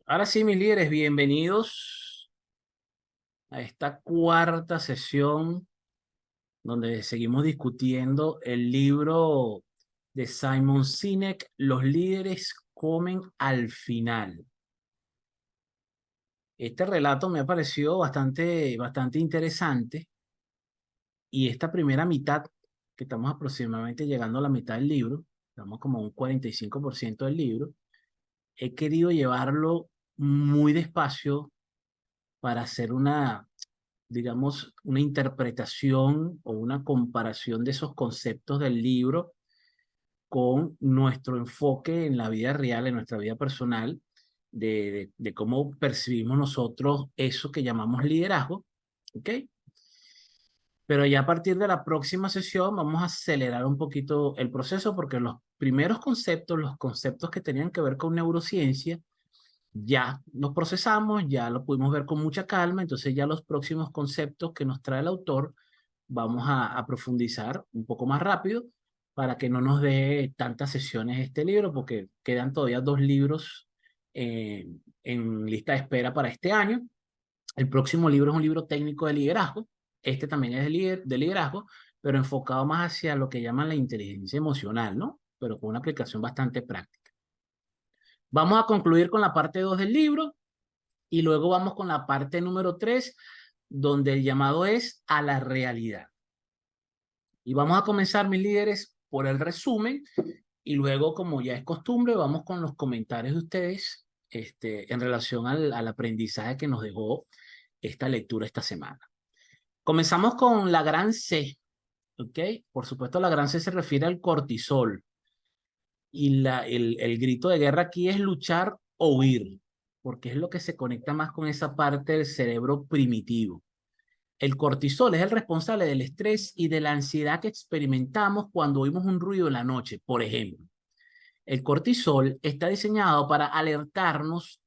Ahora sí, mis líderes, bienvenidos a esta cuarta sesión donde seguimos discutiendo el libro de Simon Sinek, Los líderes comen al final. Este relato me ha parecido bastante interesante y esta primera mitad, que estamos aproximadamente llegando a la mitad del libro, estamos como a un 45% del libro, he querido llevarlo muy despacio para hacer digamos, una interpretación o una comparación de esos conceptos del libro con nuestro enfoque en la vida real, en nuestra vida personal, de cómo percibimos nosotros eso que llamamos liderazgo, ¿ok? Pero ya a partir de la próxima sesión vamos a acelerar un poquito el proceso porque los primeros conceptos, los conceptos que tenían que ver con neurociencia, ya los procesamos, ya lo pudimos ver con mucha calma, entonces ya los próximos conceptos que nos trae el autor vamos a profundizar un poco más rápido para que no nos dé tantas sesiones este libro, porque quedan todavía dos libros en lista de espera para este año. El próximo libro es un libro técnico de liderazgo, este también es de liderazgo, pero enfocado más hacia lo que llaman la inteligencia emocional, ¿no? Pero con una aplicación bastante práctica. Vamos a concluir con la parte 2 del libro y luego vamos con la parte número 3, donde el llamado es a la realidad. Y vamos a comenzar, mis líderes, por el resumen y luego, como ya es costumbre, vamos con los comentarios de ustedes en relación al aprendizaje que nos dejó esta lectura esta semana. Comenzamos con la gran C, ¿ok? Por supuesto, la gran C se refiere al cortisol y el grito de guerra aquí es luchar o huir, porque es lo que se conecta más con esa parte del cerebro primitivo. El cortisol es el responsable del estrés y de la ansiedad que experimentamos cuando oímos un ruido en la noche, por ejemplo. El cortisol está diseñado para alertarnos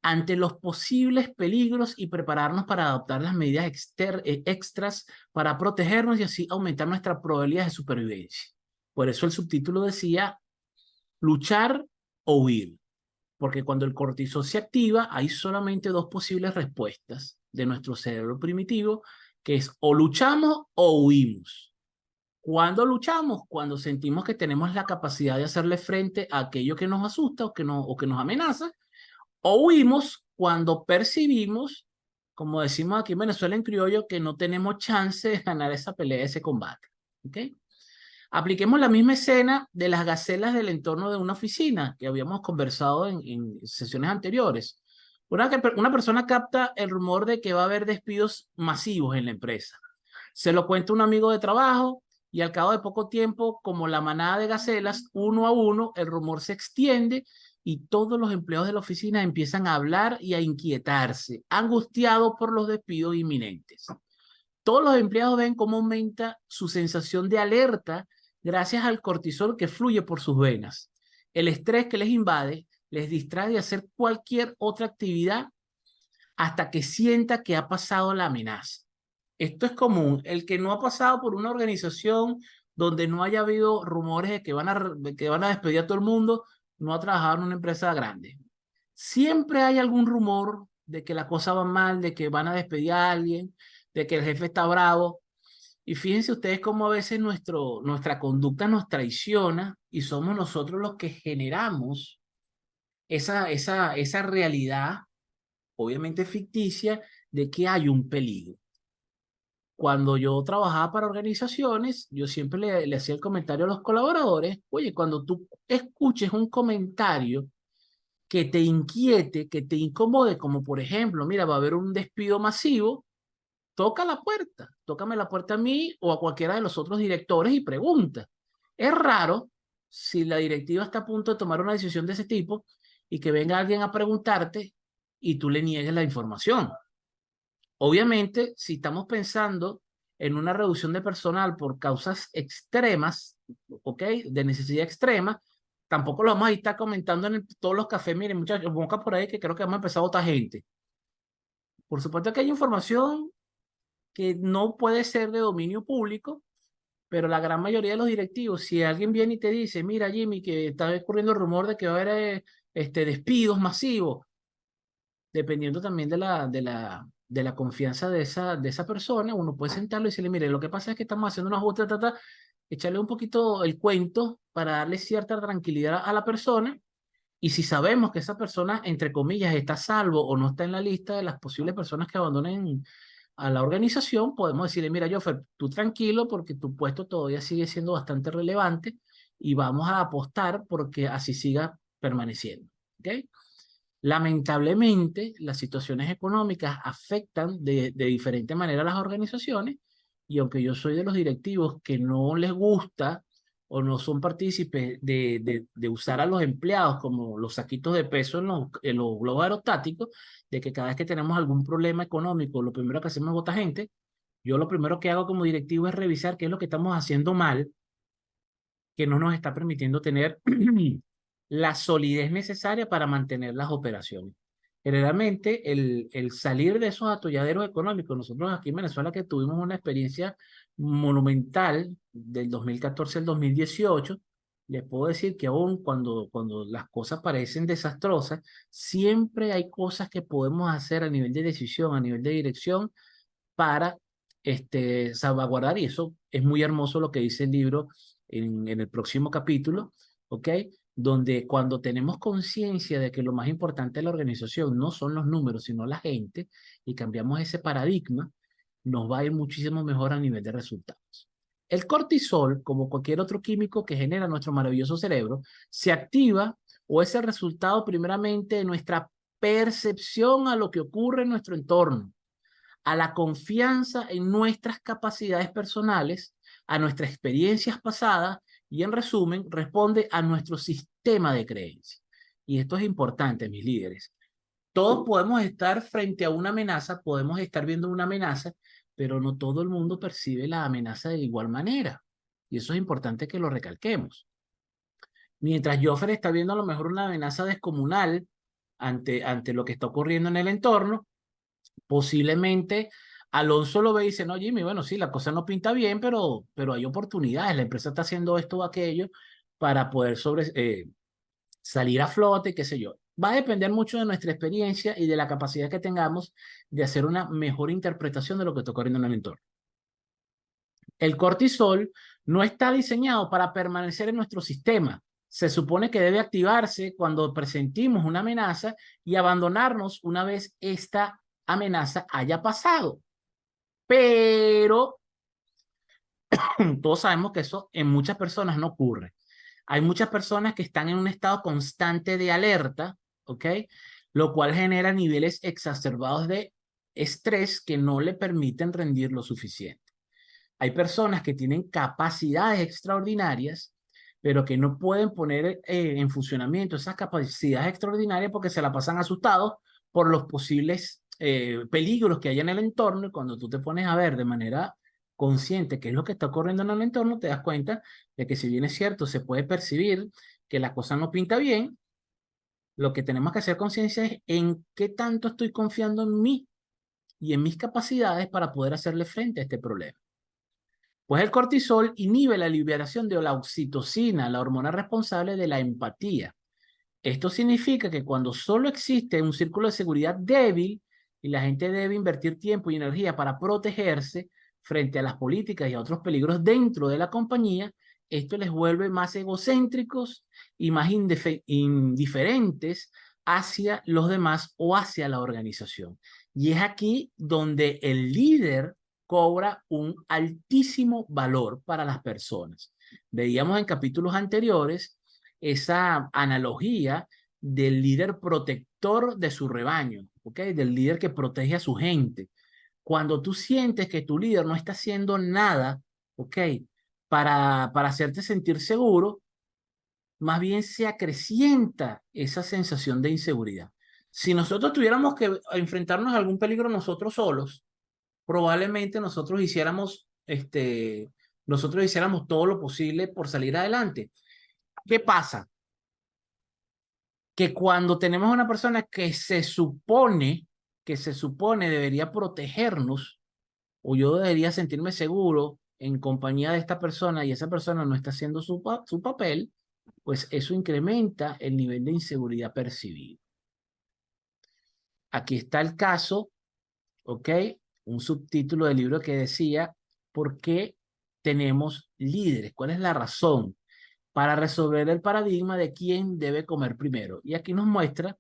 ante los posibles peligros y prepararnos para adoptar las medidas extras para protegernos y así aumentar nuestra probabilidad de supervivencia. Por eso el subtítulo decía luchar o huir, porque cuando el cortisol se activa hay solamente dos posibles respuestas de nuestro cerebro primitivo, que es o luchamos o huimos. ¿Cuándo luchamos? Cuando sentimos que tenemos la capacidad de hacerle frente a aquello que nos asusta o que nos amenaza, o huimos cuando percibimos, como decimos aquí en Venezuela en criollo, que no tenemos chance de ganar esa pelea, ese combate. ¿Ok? Apliquemos la misma escena de las gacelas del entorno de una oficina que habíamos conversado en sesiones anteriores. Una persona capta el rumor de que va a haber despidos masivos en la empresa. Se lo cuenta un amigo de trabajo y al cabo de poco tiempo, como la manada de gacelas, uno a uno, el rumor se extiende y todos los empleados de la oficina empiezan a hablar y a inquietarse, angustiados por los despidos inminentes. Todos los empleados ven cómo aumenta su sensación de alerta gracias al cortisol que fluye por sus venas. El estrés que les invade les distrae de hacer cualquier otra actividad hasta que sienta que ha pasado la amenaza. Esto es común. El que no ha pasado por una organización donde no haya habido rumores de que van a despedir a todo el mundo, no ha trabajado en una empresa grande. Siempre hay algún rumor de que la cosa va mal, de que van a despedir a alguien, de que el jefe está bravo. Y fíjense ustedes cómo a veces nuestra conducta nos traiciona y somos nosotros los que generamos esa realidad, obviamente ficticia, de que hay un peligro. Cuando yo trabajaba para organizaciones, yo siempre le hacía el comentario a los colaboradores, oye, cuando tú escuches un comentario que te inquiete, que te incomode, como por ejemplo, mira, va a haber un despido masivo, toca la puerta, tócame la puerta a mí o a cualquiera de los otros directores y pregunta. Es raro si la directiva está a punto de tomar una decisión de ese tipo y que venga alguien a preguntarte y tú le niegues la información. Obviamente, si estamos pensando en una reducción de personal por causas extremas, ¿ok? De necesidad extrema, tampoco lo vamos a estar comentando en todos los cafés. Miren, muchachos, busca por ahí que creo que vamos a empezar a votar gente. Por supuesto que hay información que no puede ser de dominio público, pero la gran mayoría de los directivos, si alguien viene y te dice, mira, Jimmy, que está ocurriendo el rumor de que va a haber despidos masivos, dependiendo también de la confianza de esa persona, uno puede sentarlo y decirle, mire, lo que pasa es que estamos haciendo una ajuste, echarle un poquito el cuento para darle cierta tranquilidad a la persona. Y si sabemos que esa persona, entre comillas, está a salvo o no está en la lista de las posibles personas que abandonen a la organización, podemos decirle, mira, Joffer, tú tranquilo porque tu puesto todavía sigue siendo bastante relevante y vamos a apostar porque así siga permaneciendo. ¿Ok? Lamentablemente, las situaciones económicas afectan de diferente manera a las organizaciones y aunque yo soy de los directivos que no les gusta o no son partícipes de usar a los empleados como los saquitos de peso en los globos aerostáticos, de que cada vez que tenemos algún problema económico, lo primero que hacemos es botar gente, yo lo primero que hago como directivo es revisar qué es lo que estamos haciendo mal que no nos está permitiendo tener la solidez necesaria para mantener las operaciones. Generalmente, el salir de esos atolladeros económicos, nosotros aquí en Venezuela que tuvimos una experiencia monumental del 2014 al 2018, les puedo decir que aún cuando las cosas parecen desastrosas, siempre hay cosas que podemos hacer a nivel de decisión, a nivel de dirección, para salvaguardar, y eso es muy hermoso lo que dice el libro en el próximo capítulo, ¿ok? Donde cuando tenemos conciencia de que lo más importante de la organización no son los números, sino la gente, y cambiamos ese paradigma, nos va a ir muchísimo mejor a nivel de resultados. El cortisol, como cualquier otro químico que genera nuestro maravilloso cerebro, se activa o es el resultado primeramente de nuestra percepción a lo que ocurre en nuestro entorno, a la confianza en nuestras capacidades personales, a nuestras experiencias pasadas y en resumen responde a nuestro sistema de creencias. Y esto es importante, mis líderes. Todos podemos estar frente a una amenaza, podemos estar viendo una amenaza, pero no todo el mundo percibe la amenaza de igual manera. Y eso es importante que lo recalquemos. Mientras Joffer está viendo a lo mejor una amenaza descomunal ante lo que está ocurriendo en el entorno, posiblemente Alonso lo ve y dice, no, Jimmy, bueno, sí, la cosa no pinta bien, pero hay oportunidades, la empresa está haciendo esto o aquello para poder salir a flote, qué sé yo. Va a depender mucho de nuestra experiencia y de la capacidad que tengamos de hacer una mejor interpretación de lo que está ocurriendo en el entorno. El cortisol no está diseñado para permanecer en nuestro sistema. Se supone que debe activarse cuando presentimos una amenaza y abandonarnos una vez esta amenaza haya pasado. Pero todos sabemos que eso en muchas personas no ocurre. Hay muchas personas que están en un estado constante de alerta, ¿ok? Lo cual genera niveles exacerbados de estrés que no le permiten rendir lo suficiente. Hay personas que tienen capacidades extraordinarias, pero que no pueden poner en funcionamiento esas capacidades extraordinarias porque se la pasan asustados por los posibles peligros que hay en el entorno. Y cuando tú te pones a ver de manera consciente qué es lo que está ocurriendo en el entorno, te das cuenta de que si bien es cierto, se puede percibir que la cosa no pinta bien, lo que tenemos que hacer conciencia es en qué tanto estoy confiando en mí y en mis capacidades para poder hacerle frente a este problema. Pues el cortisol inhibe la liberación de la oxitocina, la hormona responsable de la empatía. Esto significa que cuando solo existe un círculo de seguridad débil y la gente debe invertir tiempo y energía para protegerse frente a las políticas y a otros peligros dentro de la compañía, esto les vuelve más egocéntricos y más indiferentes hacia los demás o hacia la organización. Y es aquí donde el líder cobra un altísimo valor para las personas. Veíamos en capítulos anteriores esa analogía del líder protector de su rebaño, ¿ok? Del líder que protege a su gente. Cuando tú sientes que tu líder no está haciendo nada, ¿ok? Para hacerte sentir seguro, más bien se acrecienta esa sensación de inseguridad. Si nosotros tuviéramos que enfrentarnos a algún peligro nosotros solos, probablemente nosotros hiciéramos todo lo posible por salir adelante. ¿Qué pasa? Que cuando tenemos una persona que se supone debería protegernos, o yo debería sentirme seguro en compañía de esta persona y esa persona no está haciendo su papel, pues eso incrementa el nivel de inseguridad percibido. Aquí está el caso, ¿ok? Un subtítulo del libro que decía, ¿por qué tenemos líderes? ¿Cuál es la razón para resolver el paradigma de quién debe comer primero? Y aquí nos muestra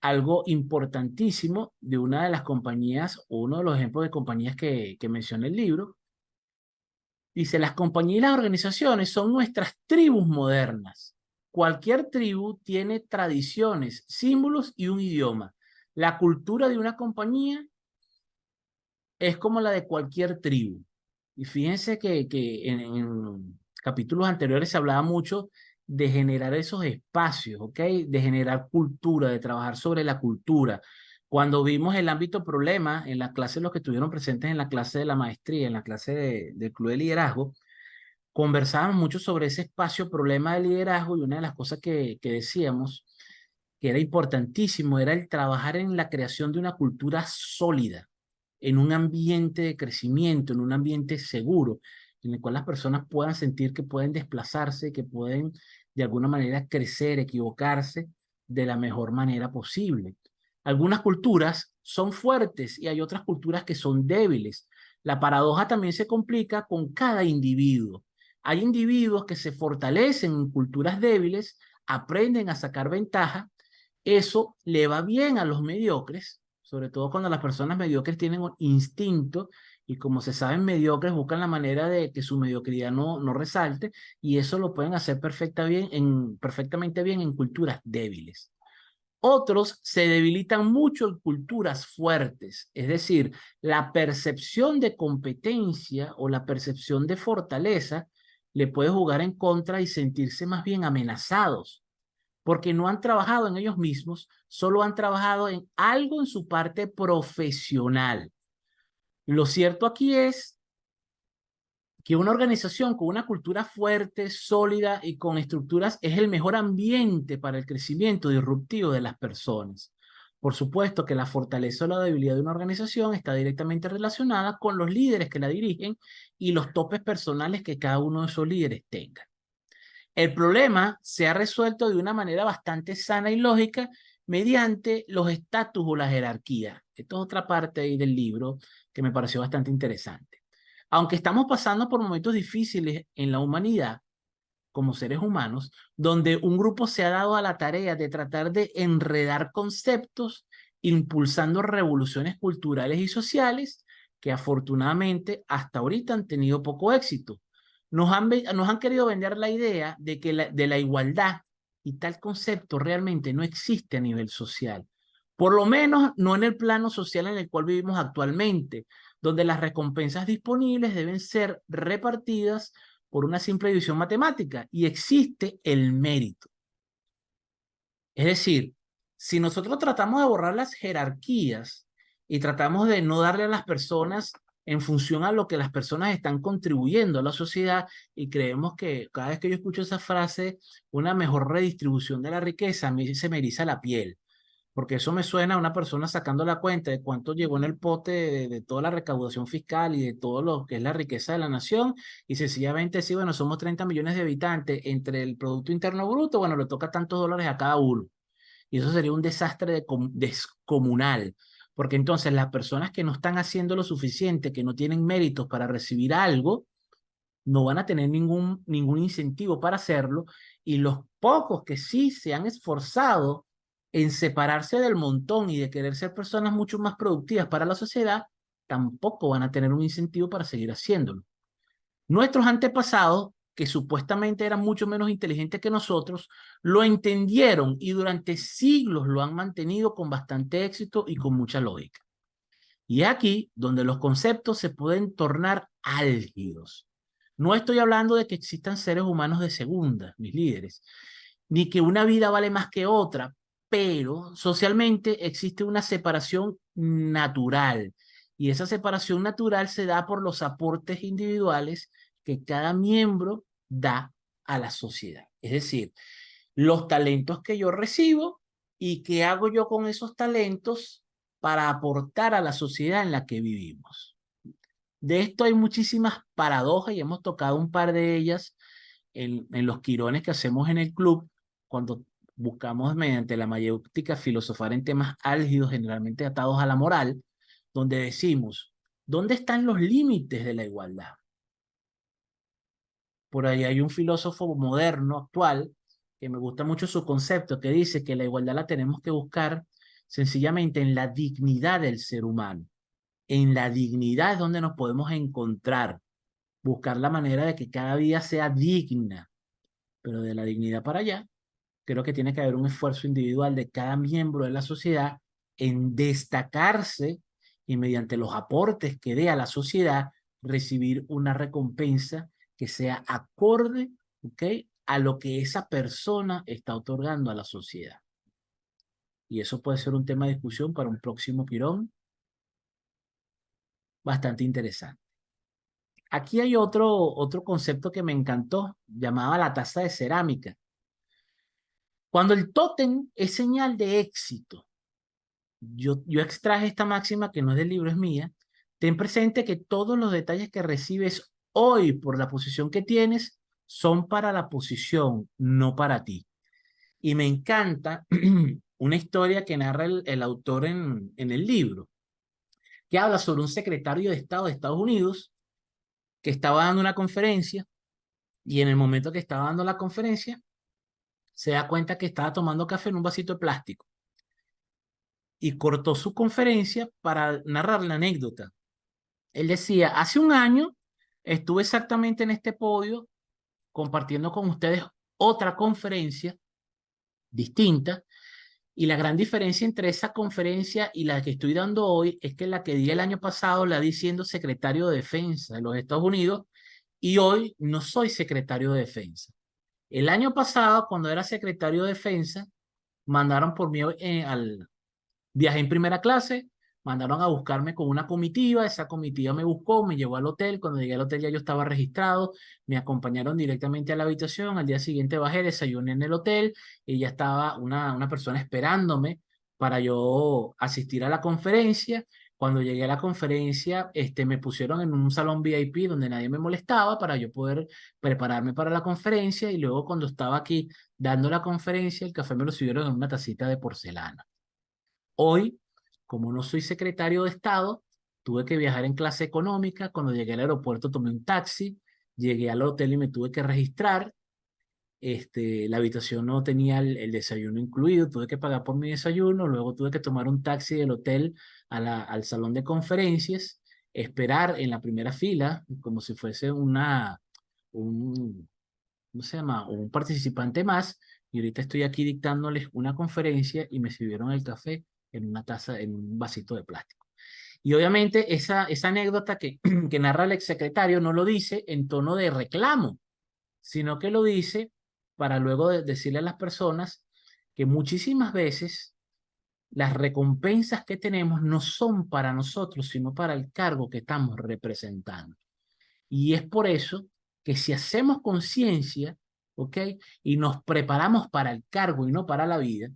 algo importantísimo de una de las compañías, o uno de los ejemplos de compañías que menciona el libro. Dice, las compañías y las organizaciones son nuestras tribus modernas. Cualquier tribu tiene tradiciones, símbolos y un idioma. La cultura de una compañía es como la de cualquier tribu. Y fíjense que en capítulos anteriores se hablaba mucho de generar esos espacios, ¿ok? De generar cultura, de trabajar sobre la cultura. Cuando vimos el ámbito problema en la clase, los que estuvieron presentes en la clase de la maestría, en la clase del Club de Liderazgo, conversábamos mucho sobre ese espacio problema de liderazgo, y una de las cosas que decíamos que era importantísimo era el trabajar en la creación de una cultura sólida, en un ambiente de crecimiento, en un ambiente seguro, en el cual las personas puedan sentir que pueden desplazarse, que pueden de alguna manera crecer, equivocarse de la mejor manera posible. Algunas culturas son fuertes y hay otras culturas que son débiles. La paradoja también se complica con cada individuo. Hay individuos que se fortalecen en culturas débiles, aprenden a sacar ventaja. Eso le va bien a los mediocres, sobre todo cuando las personas mediocres tienen un instinto y, como se saben mediocres, buscan la manera de que su mediocridad no resalte, y eso lo pueden hacer perfectamente bien en culturas débiles. Otros se debilitan mucho en culturas fuertes, es decir, la percepción de competencia o la percepción de fortaleza le puede jugar en contra y sentirse más bien amenazados, porque no han trabajado en ellos mismos, solo han trabajado en algo en su parte profesional. Lo cierto aquí es que una organización con una cultura fuerte, sólida y con estructuras es el mejor ambiente para el crecimiento disruptivo de las personas. Por supuesto que la fortaleza o la debilidad de una organización está directamente relacionada con los líderes que la dirigen y los topes personales que cada uno de esos líderes tenga. El problema se ha resuelto de una manera bastante sana y lógica mediante los estatus o la jerarquía. Esto es otra parte ahí del libro que me pareció bastante interesante. Aunque estamos pasando por momentos difíciles en la humanidad, como seres humanos, donde un grupo se ha dado a la tarea de tratar de enredar conceptos, impulsando revoluciones culturales y sociales que afortunadamente hasta ahorita han tenido poco éxito. Nos han querido vender la idea de que de la igualdad, y tal concepto realmente no existe a nivel social. Por lo menos no en el plano social en el cual vivimos actualmente, donde las recompensas disponibles deben ser repartidas por una simple división matemática, y existe el mérito. Es decir, si nosotros tratamos de borrar las jerarquías y tratamos de no darle a las personas en función a lo que las personas están contribuyendo a la sociedad, y creemos que cada vez que yo escucho esa frase, una mejor redistribución de la riqueza, a mí se me eriza la piel, porque eso me suena a una persona sacando la cuenta de cuánto llegó en el pote de toda la recaudación fiscal y de todo lo que es la riqueza de la nación, y sencillamente sí, bueno, somos 30 millones de habitantes, entre el Producto Interno Bruto, bueno, le toca tantos dólares a cada uno, y eso sería un desastre descomunal, porque entonces las personas que no están haciendo lo suficiente, que no tienen méritos para recibir algo, no van a tener ningún incentivo para hacerlo, y los pocos que sí se han esforzado en separarse del montón y de querer ser personas mucho más productivas para la sociedad, tampoco van a tener un incentivo para seguir haciéndolo. Nuestros antepasados, que supuestamente eran mucho menos inteligentes que nosotros, lo entendieron y durante siglos lo han mantenido con bastante éxito y con mucha lógica. Y es aquí donde los conceptos se pueden tornar álgidos. No estoy hablando de que existan seres humanos de segunda, mis líderes, ni que una vida vale más que otra, pero socialmente existe una separación natural, y esa separación natural se da por los aportes individuales que cada miembro da a la sociedad. Es decir, los talentos que yo recibo y qué hago yo con esos talentos para aportar a la sociedad en la que vivimos. De esto hay muchísimas paradojas y hemos tocado un par de ellas en los quirones que hacemos en el club, cuando buscamos mediante la mayéutica filosofar en temas álgidos, generalmente atados a la moral, donde decimos, ¿dónde están los límites de la igualdad? Por ahí hay un filósofo moderno, actual, que me gusta mucho su concepto, que dice que la igualdad la tenemos que buscar sencillamente en la dignidad del ser humano. En la dignidad es donde nos podemos encontrar, buscar la manera de que cada vida sea digna, pero de la dignidad para allá, creo que tiene que haber un esfuerzo individual de cada miembro de la sociedad en destacarse y mediante los aportes que dé a la sociedad, recibir una recompensa que sea acorde, ¿ok?, a lo que esa persona está otorgando a la sociedad. Y eso puede ser un tema de discusión para un próximo Quirón bastante interesante. Aquí hay otro concepto que me encantó, llamado la taza de cerámica. Cuando el tótem es señal de éxito, yo extraje esta máxima que no es del libro, es mía. Ten presente que todos los detalles que recibes hoy por la posición que tienes son para la posición, no para ti. Y me encanta una historia que narra el autor en el libro, que habla sobre un secretario de Estado de Estados Unidos que estaba dando una conferencia y en el momento que estaba dando la conferencia se da cuenta que estaba tomando café en un vasito de plástico y cortó su conferencia para narrar la anécdota. Él decía, hace un año estuve exactamente en este podio compartiendo con ustedes otra conferencia distinta, y la gran diferencia entre esa conferencia y la que estoy dando hoy es que la que di el año pasado la di siendo secretario de Defensa de los Estados Unidos y hoy no soy secretario de Defensa. El año pasado, cuando era secretario de Defensa, mandaron por mí al viaje en primera clase, mandaron a buscarme con una comitiva, esa comitiva me buscó, me llevó al hotel, cuando llegué al hotel ya yo estaba registrado, me acompañaron directamente a la habitación, al día siguiente bajé, desayuné en el hotel y ya estaba una persona esperándome para yo asistir a la conferencia. Cuando llegué a la conferencia, me pusieron en un salón VIP donde nadie me molestaba para yo poder prepararme para la conferencia y luego cuando estaba aquí dando la conferencia, el café me lo sirvieron en una tacita de porcelana. Hoy, como no soy secretario de Estado, tuve que viajar en clase económica. Cuando llegué al aeropuerto tomé un taxi, llegué al hotel y me tuve que registrar. La habitación no tenía el desayuno incluido, tuve que pagar por mi desayuno, luego tuve que tomar un taxi del hotel al salón de conferencias, esperar en la primera fila, como si fuese un, ¿cómo se llama? Un participante más, y ahorita estoy aquí dictándoles una conferencia y me sirvieron el café en una taza, en un vasito de plástico. Y obviamente esa anécdota que narra el exsecretario no lo dice en tono de reclamo, sino que lo dice para luego decirle a las personas que muchísimas veces las recompensas que tenemos no son para nosotros, sino para el cargo que estamos representando. Y es por eso que si hacemos conciencia, ¿ok? Y nos preparamos para el cargo y no para la vida,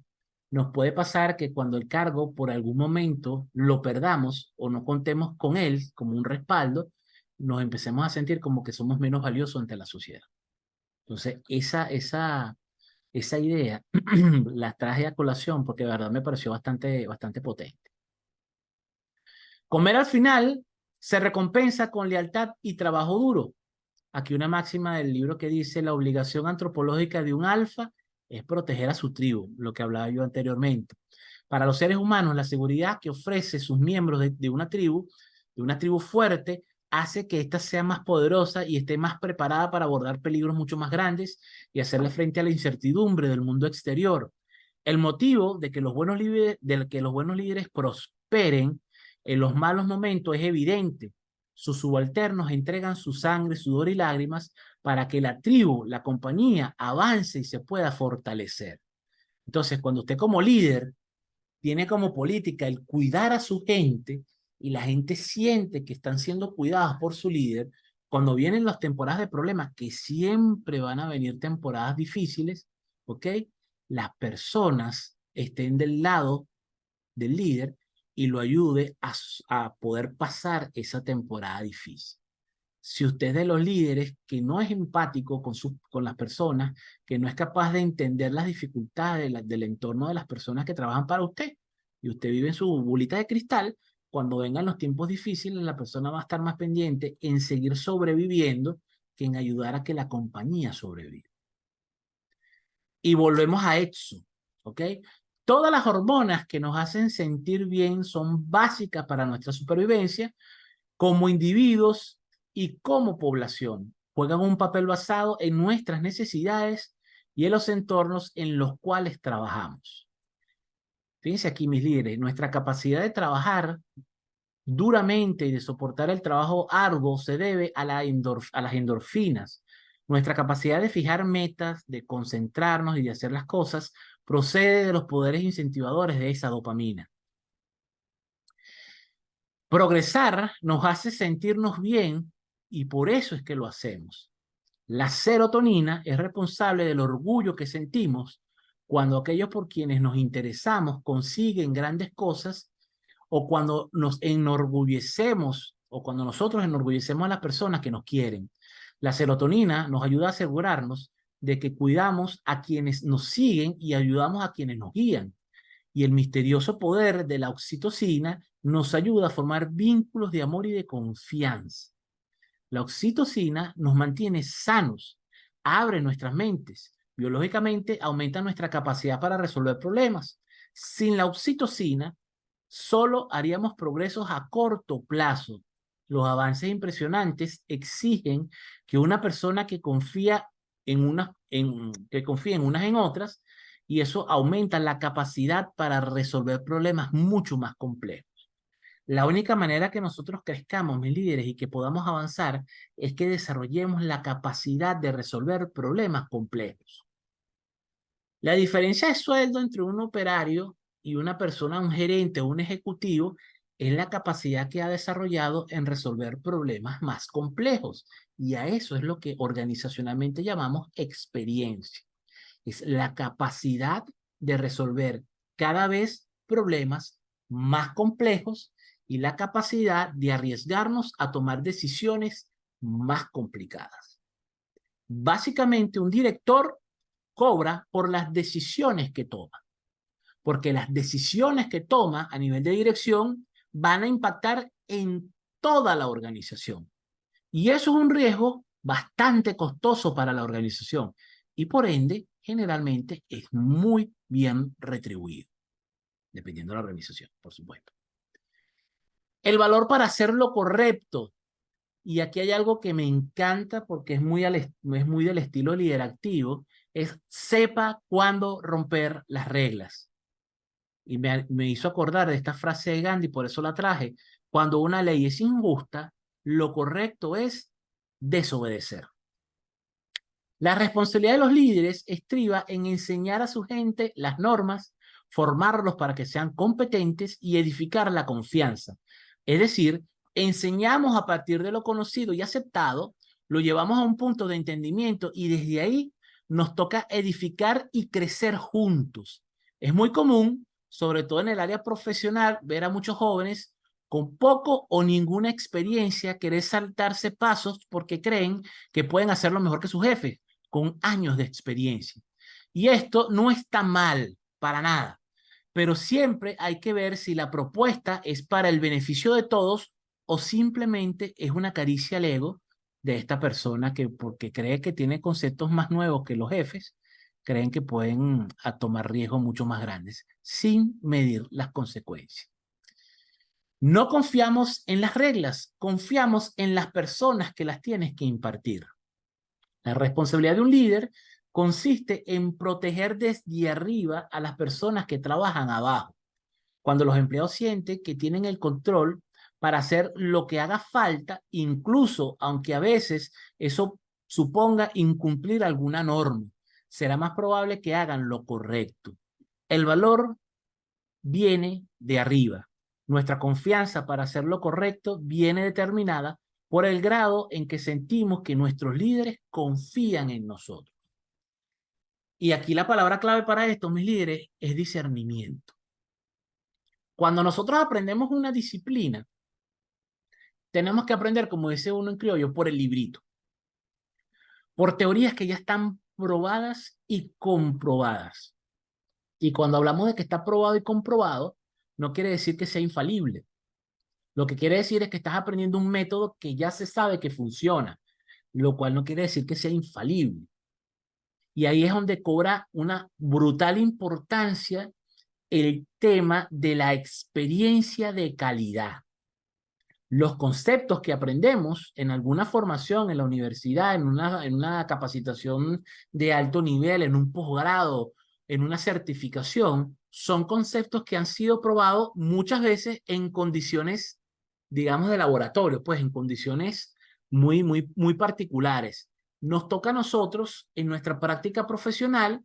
nos puede pasar que cuando el cargo por algún momento lo perdamos o no contemos con él como un respaldo, nos empecemos a sentir como que somos menos valiosos ante la sociedad. Entonces, esa idea la traje a colación porque de verdad me pareció bastante potente. Comer al final se recompensa con lealtad y trabajo duro. Aquí una máxima del libro que dice, la obligación antropológica de un alfa es proteger a su tribu, lo que hablaba yo anteriormente. Para los seres humanos, la seguridad que ofrece sus miembros de una tribu fuerte, hace que ésta sea más poderosa y esté más preparada para abordar peligros mucho más grandes y hacerle frente a la incertidumbre del mundo exterior. El motivo de que los buenos líderes prosperen en los malos momentos es evidente. Sus subalternos entregan su sangre, sudor y lágrimas para que la tribu, la compañía, avance y se pueda fortalecer. Entonces, cuando usted como líder tiene como política el cuidar a su gente y la gente siente que están siendo cuidadas por su líder, cuando vienen las temporadas de problemas, que siempre van a venir temporadas difíciles, ¿ok? Las personas estén del lado del líder y lo ayude a poder pasar esa temporada difícil. Si usted es de los líderes que no es empático con las personas, que no es capaz de entender las dificultades del entorno de las personas que trabajan para usted, y usted vive en su bolita de cristal, cuando vengan los tiempos difíciles, la persona va a estar más pendiente en seguir sobreviviendo que en ayudar a que la compañía sobreviva. Y volvemos a eso, ¿ok? Todas las hormonas que nos hacen sentir bien son básicas para nuestra supervivencia como individuos y como población. Juegan un papel basado en nuestras necesidades y en los entornos en los cuales trabajamos. Fíjense aquí, mis líderes, nuestra capacidad de trabajar duramente y de soportar el trabajo arduo se debe a las endorfinas. Nuestra capacidad de fijar metas, de concentrarnos y de hacer las cosas procede de los poderes incentivadores de esa dopamina. Progresar nos hace sentirnos bien y por eso es que lo hacemos. La serotonina es responsable del orgullo que sentimos cuando aquellos por quienes nos interesamos consiguen grandes cosas o cuando nos enorgullecemos o cuando nosotros enorgullecemos a las personas que nos quieren. La serotonina nos ayuda a asegurarnos de que cuidamos a quienes nos siguen y ayudamos a quienes nos guían. Y el misterioso poder de la oxitocina nos ayuda a formar vínculos de amor y de confianza. La oxitocina nos mantiene sanos, abre nuestras mentes, biológicamente aumenta nuestra capacidad para resolver problemas. Sin la oxitocina, solo haríamos progresos a corto plazo. Los avances impresionantes exigen que una persona que confía que confíe en unas en otras, y eso aumenta la capacidad para resolver problemas mucho más complejos. La única manera que nosotros crezcamos, mis líderes, y que podamos avanzar es que desarrollemos la capacidad de resolver problemas complejos. La diferencia de sueldo entre un operario y una persona, un gerente o un ejecutivo, es la capacidad que ha desarrollado en resolver problemas más complejos. Y a eso es lo que organizacionalmente llamamos experiencia. Es la capacidad de resolver cada vez problemas más complejos y la capacidad de arriesgarnos a tomar decisiones más complicadas. Básicamente, un director cobra por las decisiones que toma, porque las decisiones que toma a nivel de dirección van a impactar en toda la organización. Y eso es un riesgo bastante costoso para la organización y por ende, generalmente es muy bien retribuido, dependiendo de la organización, por supuesto. El valor para hacer lo correcto. Y aquí hay algo que me encanta porque es muy del estilo lideractivo, es sepa cuándo romper las reglas. Y me hizo acordar de esta frase de Gandhi, por eso la traje. Cuando una ley es injusta, lo correcto es desobedecer. La responsabilidad de los líderes estriba en enseñar a su gente las normas, formarlos para que sean competentes y edificar la confianza. Es decir, enseñamos a partir de lo conocido y aceptado, lo llevamos a un punto de entendimiento y desde ahí nos toca edificar y crecer juntos. Es muy común, sobre todo en el área profesional, ver a muchos jóvenes con poco o ninguna experiencia querer saltarse pasos porque creen que pueden hacerlo mejor que sus jefes con años de experiencia. Y esto no está mal, para nada, pero siempre hay que ver si la propuesta es para el beneficio de todos o simplemente es una caricia al ego de esta persona que porque cree que tiene conceptos más nuevos que los jefes, creen que pueden tomar riesgos mucho más grandes sin medir las consecuencias. No confiamos en las reglas, confiamos en las personas que las tienes que impartir. La responsabilidad de un líder consiste en proteger desde arriba a las personas que trabajan abajo. Cuando los empleados sienten que tienen el control para hacer lo que haga falta, incluso aunque a veces eso suponga incumplir alguna norma, será más probable que hagan lo correcto. El valor viene de arriba. Nuestra confianza para hacer lo correcto viene determinada por el grado en que sentimos que nuestros líderes confían en nosotros. Y aquí la palabra clave para esto, mis líderes, es discernimiento. Cuando nosotros aprendemos una disciplina, tenemos que aprender, como dice uno en criollo, por el librito, por teorías que ya están probadas y comprobadas. Y cuando hablamos de que está probado y comprobado, no quiere decir que sea infalible. Lo que quiere decir es que estás aprendiendo un método que ya se sabe que funciona, lo cual no quiere decir que sea infalible. Y ahí es donde cobra una brutal importancia el tema de la experiencia de calidad. Los conceptos que aprendemos en alguna formación en la universidad, en una capacitación de alto nivel, en un posgrado, en una certificación, son conceptos que han sido probados muchas veces en condiciones, digamos, de laboratorio, pues en condiciones muy particulares. Nos toca a nosotros, en nuestra práctica profesional,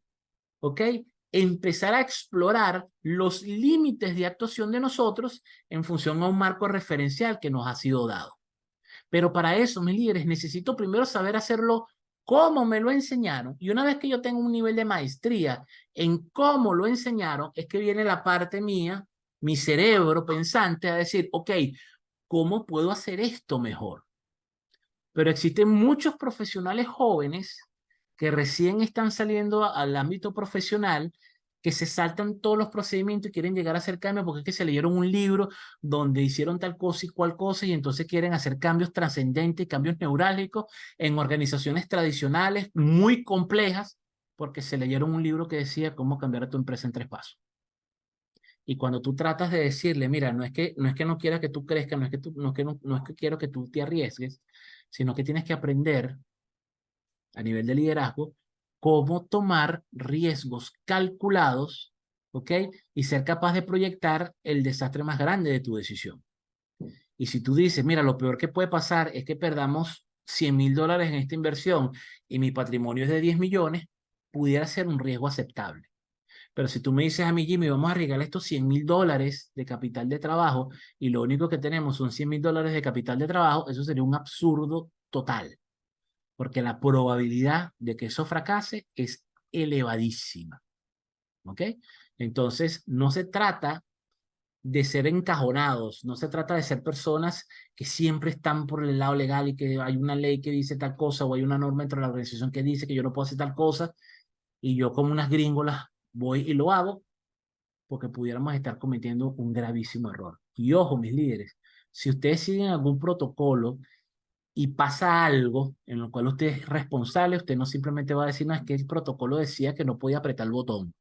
¿ok? Empezar a explorar los límites de actuación de nosotros en función a un marco referencial que nos ha sido dado. Pero para eso, mis líderes, necesito primero saber hacerlo como me lo enseñaron. Y una vez que yo tengo un nivel de maestría en cómo lo enseñaron, es que viene la parte mía, mi cerebro pensante, a decir, ok, ¿cómo puedo hacer esto mejor? Pero existen muchos profesionales jóvenes que recién están saliendo al ámbito profesional, que se saltan todos los procedimientos y quieren llegar a hacer cambios porque es que se leyeron un libro donde hicieron tal cosa y cual cosa y entonces quieren hacer cambios trascendentes, cambios neurálgicos en organizaciones tradicionales muy complejas porque se leyeron un libro que decía cómo cambiar a tu empresa en 3 pasos. Y cuando tú tratas de decirle, mira, no es que no quiera que tú crezcas, no es que quiero que tú te arriesgues, sino que tienes que aprender a nivel de liderazgo cómo tomar riesgos calculados, ¿ok? Y ser capaz de proyectar el desastre más grande de tu decisión. Y si tú dices, mira, lo peor que puede pasar es que perdamos $100,000 en esta inversión y mi patrimonio es de 10 millones, pudiera ser un riesgo aceptable. Pero si tú me dices a mí, Jimmy, vamos a regalar estos $100,000 de capital de trabajo y lo único que tenemos son $100,000 de capital de trabajo, eso sería un absurdo total, porque la probabilidad de que eso fracase es elevadísima. ¿Ok? Entonces, no se trata de ser encajonados, no se trata de ser personas que siempre están por el lado legal y que hay una ley que dice tal cosa o hay una norma dentro de la organización que dice que yo no puedo hacer tal cosa y yo como unas gringolas voy y lo hago porque pudiéramos estar cometiendo un gravísimo error. Y ojo, mis líderes, si ustedes siguen algún protocolo y pasa algo en lo cual usted es responsable, usted no simplemente va a decir, no, es que el protocolo decía que no podía apretar el botón,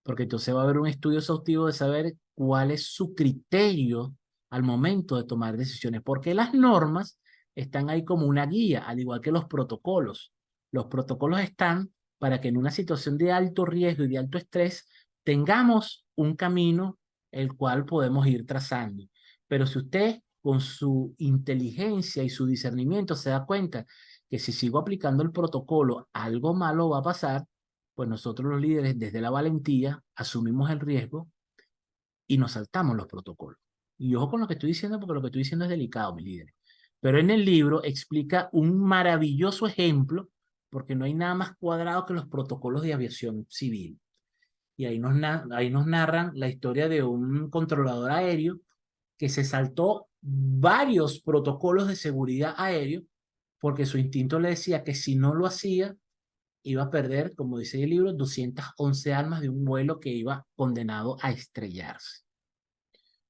porque entonces va a haber un estudio exhaustivo de saber cuál es su criterio al momento de tomar decisiones, porque las normas están ahí como una guía, al igual que los protocolos. Los protocolos están para que en una situación de alto riesgo y de alto estrés tengamos un camino el cual podemos ir trazando. Pero si usted con su inteligencia y su discernimiento se da cuenta que si sigo aplicando el protocolo, algo malo va a pasar, pues nosotros los líderes desde la valentía asumimos el riesgo y nos saltamos los protocolos. Y ojo con lo que estoy diciendo porque lo que estoy diciendo es delicado, mis líderes. Pero en el libro explica un maravilloso ejemplo porque no hay nada más cuadrado que los protocolos de aviación civil. Y ahí nos narran la historia de un controlador aéreo que se saltó varios protocolos de seguridad aéreo porque su instinto le decía que si no lo hacía, iba a perder, como dice el libro, 211 almas de un vuelo que iba condenado a estrellarse.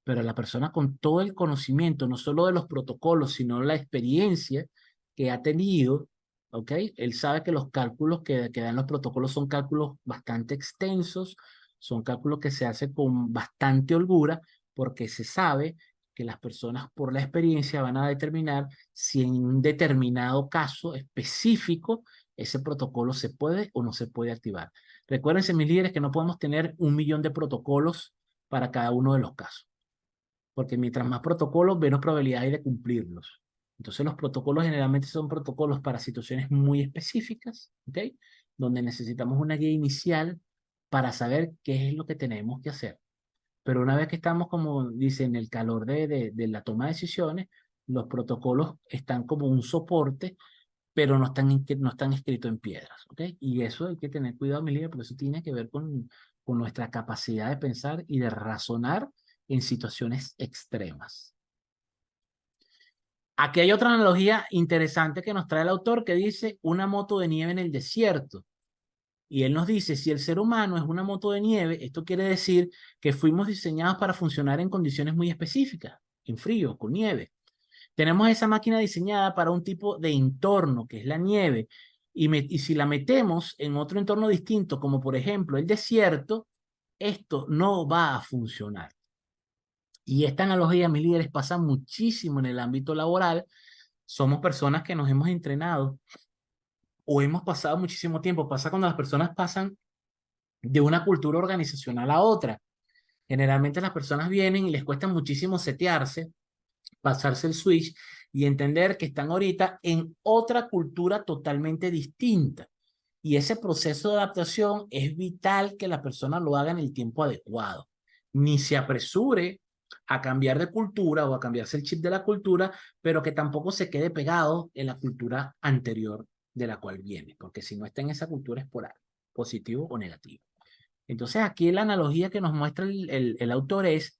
Pero la persona con todo el conocimiento, no solo de los protocolos, sino la experiencia que ha tenido, ¿ok? Él sabe que los cálculos que dan los protocolos son cálculos bastante extensos, son cálculos que se hacen con bastante holgura, porque se sabe que las personas por la experiencia van a determinar si en un determinado caso específico ese protocolo se puede o no se puede activar. Recuérdense, mis líderes, que no podemos tener 1 millón de protocolos para cada uno de los casos, porque mientras más protocolos, menos probabilidad hay de cumplirlos. Entonces los protocolos generalmente son protocolos para situaciones muy específicas, ¿ok? Donde necesitamos una guía inicial para saber qué es lo que tenemos que hacer. Pero una vez que estamos, como dice, en el calor de la toma de decisiones, los protocolos están como un soporte, pero no están escritos en piedras, ¿ok? Y eso hay que tener cuidado, mi líder, porque eso tiene que ver con nuestra capacidad de pensar y de razonar en situaciones extremas. Aquí hay otra analogía interesante que nos trae el autor que dice una moto de nieve en el desierto. Y él nos dice, si el ser humano es una moto de nieve, esto quiere decir que fuimos diseñados para funcionar en condiciones muy específicas, en frío, con nieve. Tenemos esa máquina diseñada para un tipo de entorno, que es la nieve, y si la metemos en otro entorno distinto, como por ejemplo el desierto, esto no va a funcionar. Y esta analogía, mis líderes, pasa muchísimo en el ámbito laboral. Somos personas que nos hemos entrenado o hemos pasado muchísimo tiempo. Pasa cuando las personas pasan de una cultura organizacional a otra. Generalmente las personas vienen y les cuesta muchísimo setearse, pasarse el switch y entender que están ahorita en otra cultura totalmente distinta. Y ese proceso de adaptación es vital que la persona lo haga en el tiempo adecuado. Ni se apresure a cambiar de cultura o a cambiarse el chip de la cultura, pero que tampoco se quede pegado en la cultura anterior de la cual viene, porque si no está en esa cultura es por algo, positivo o negativo. Entonces aquí la analogía que nos muestra el autor es,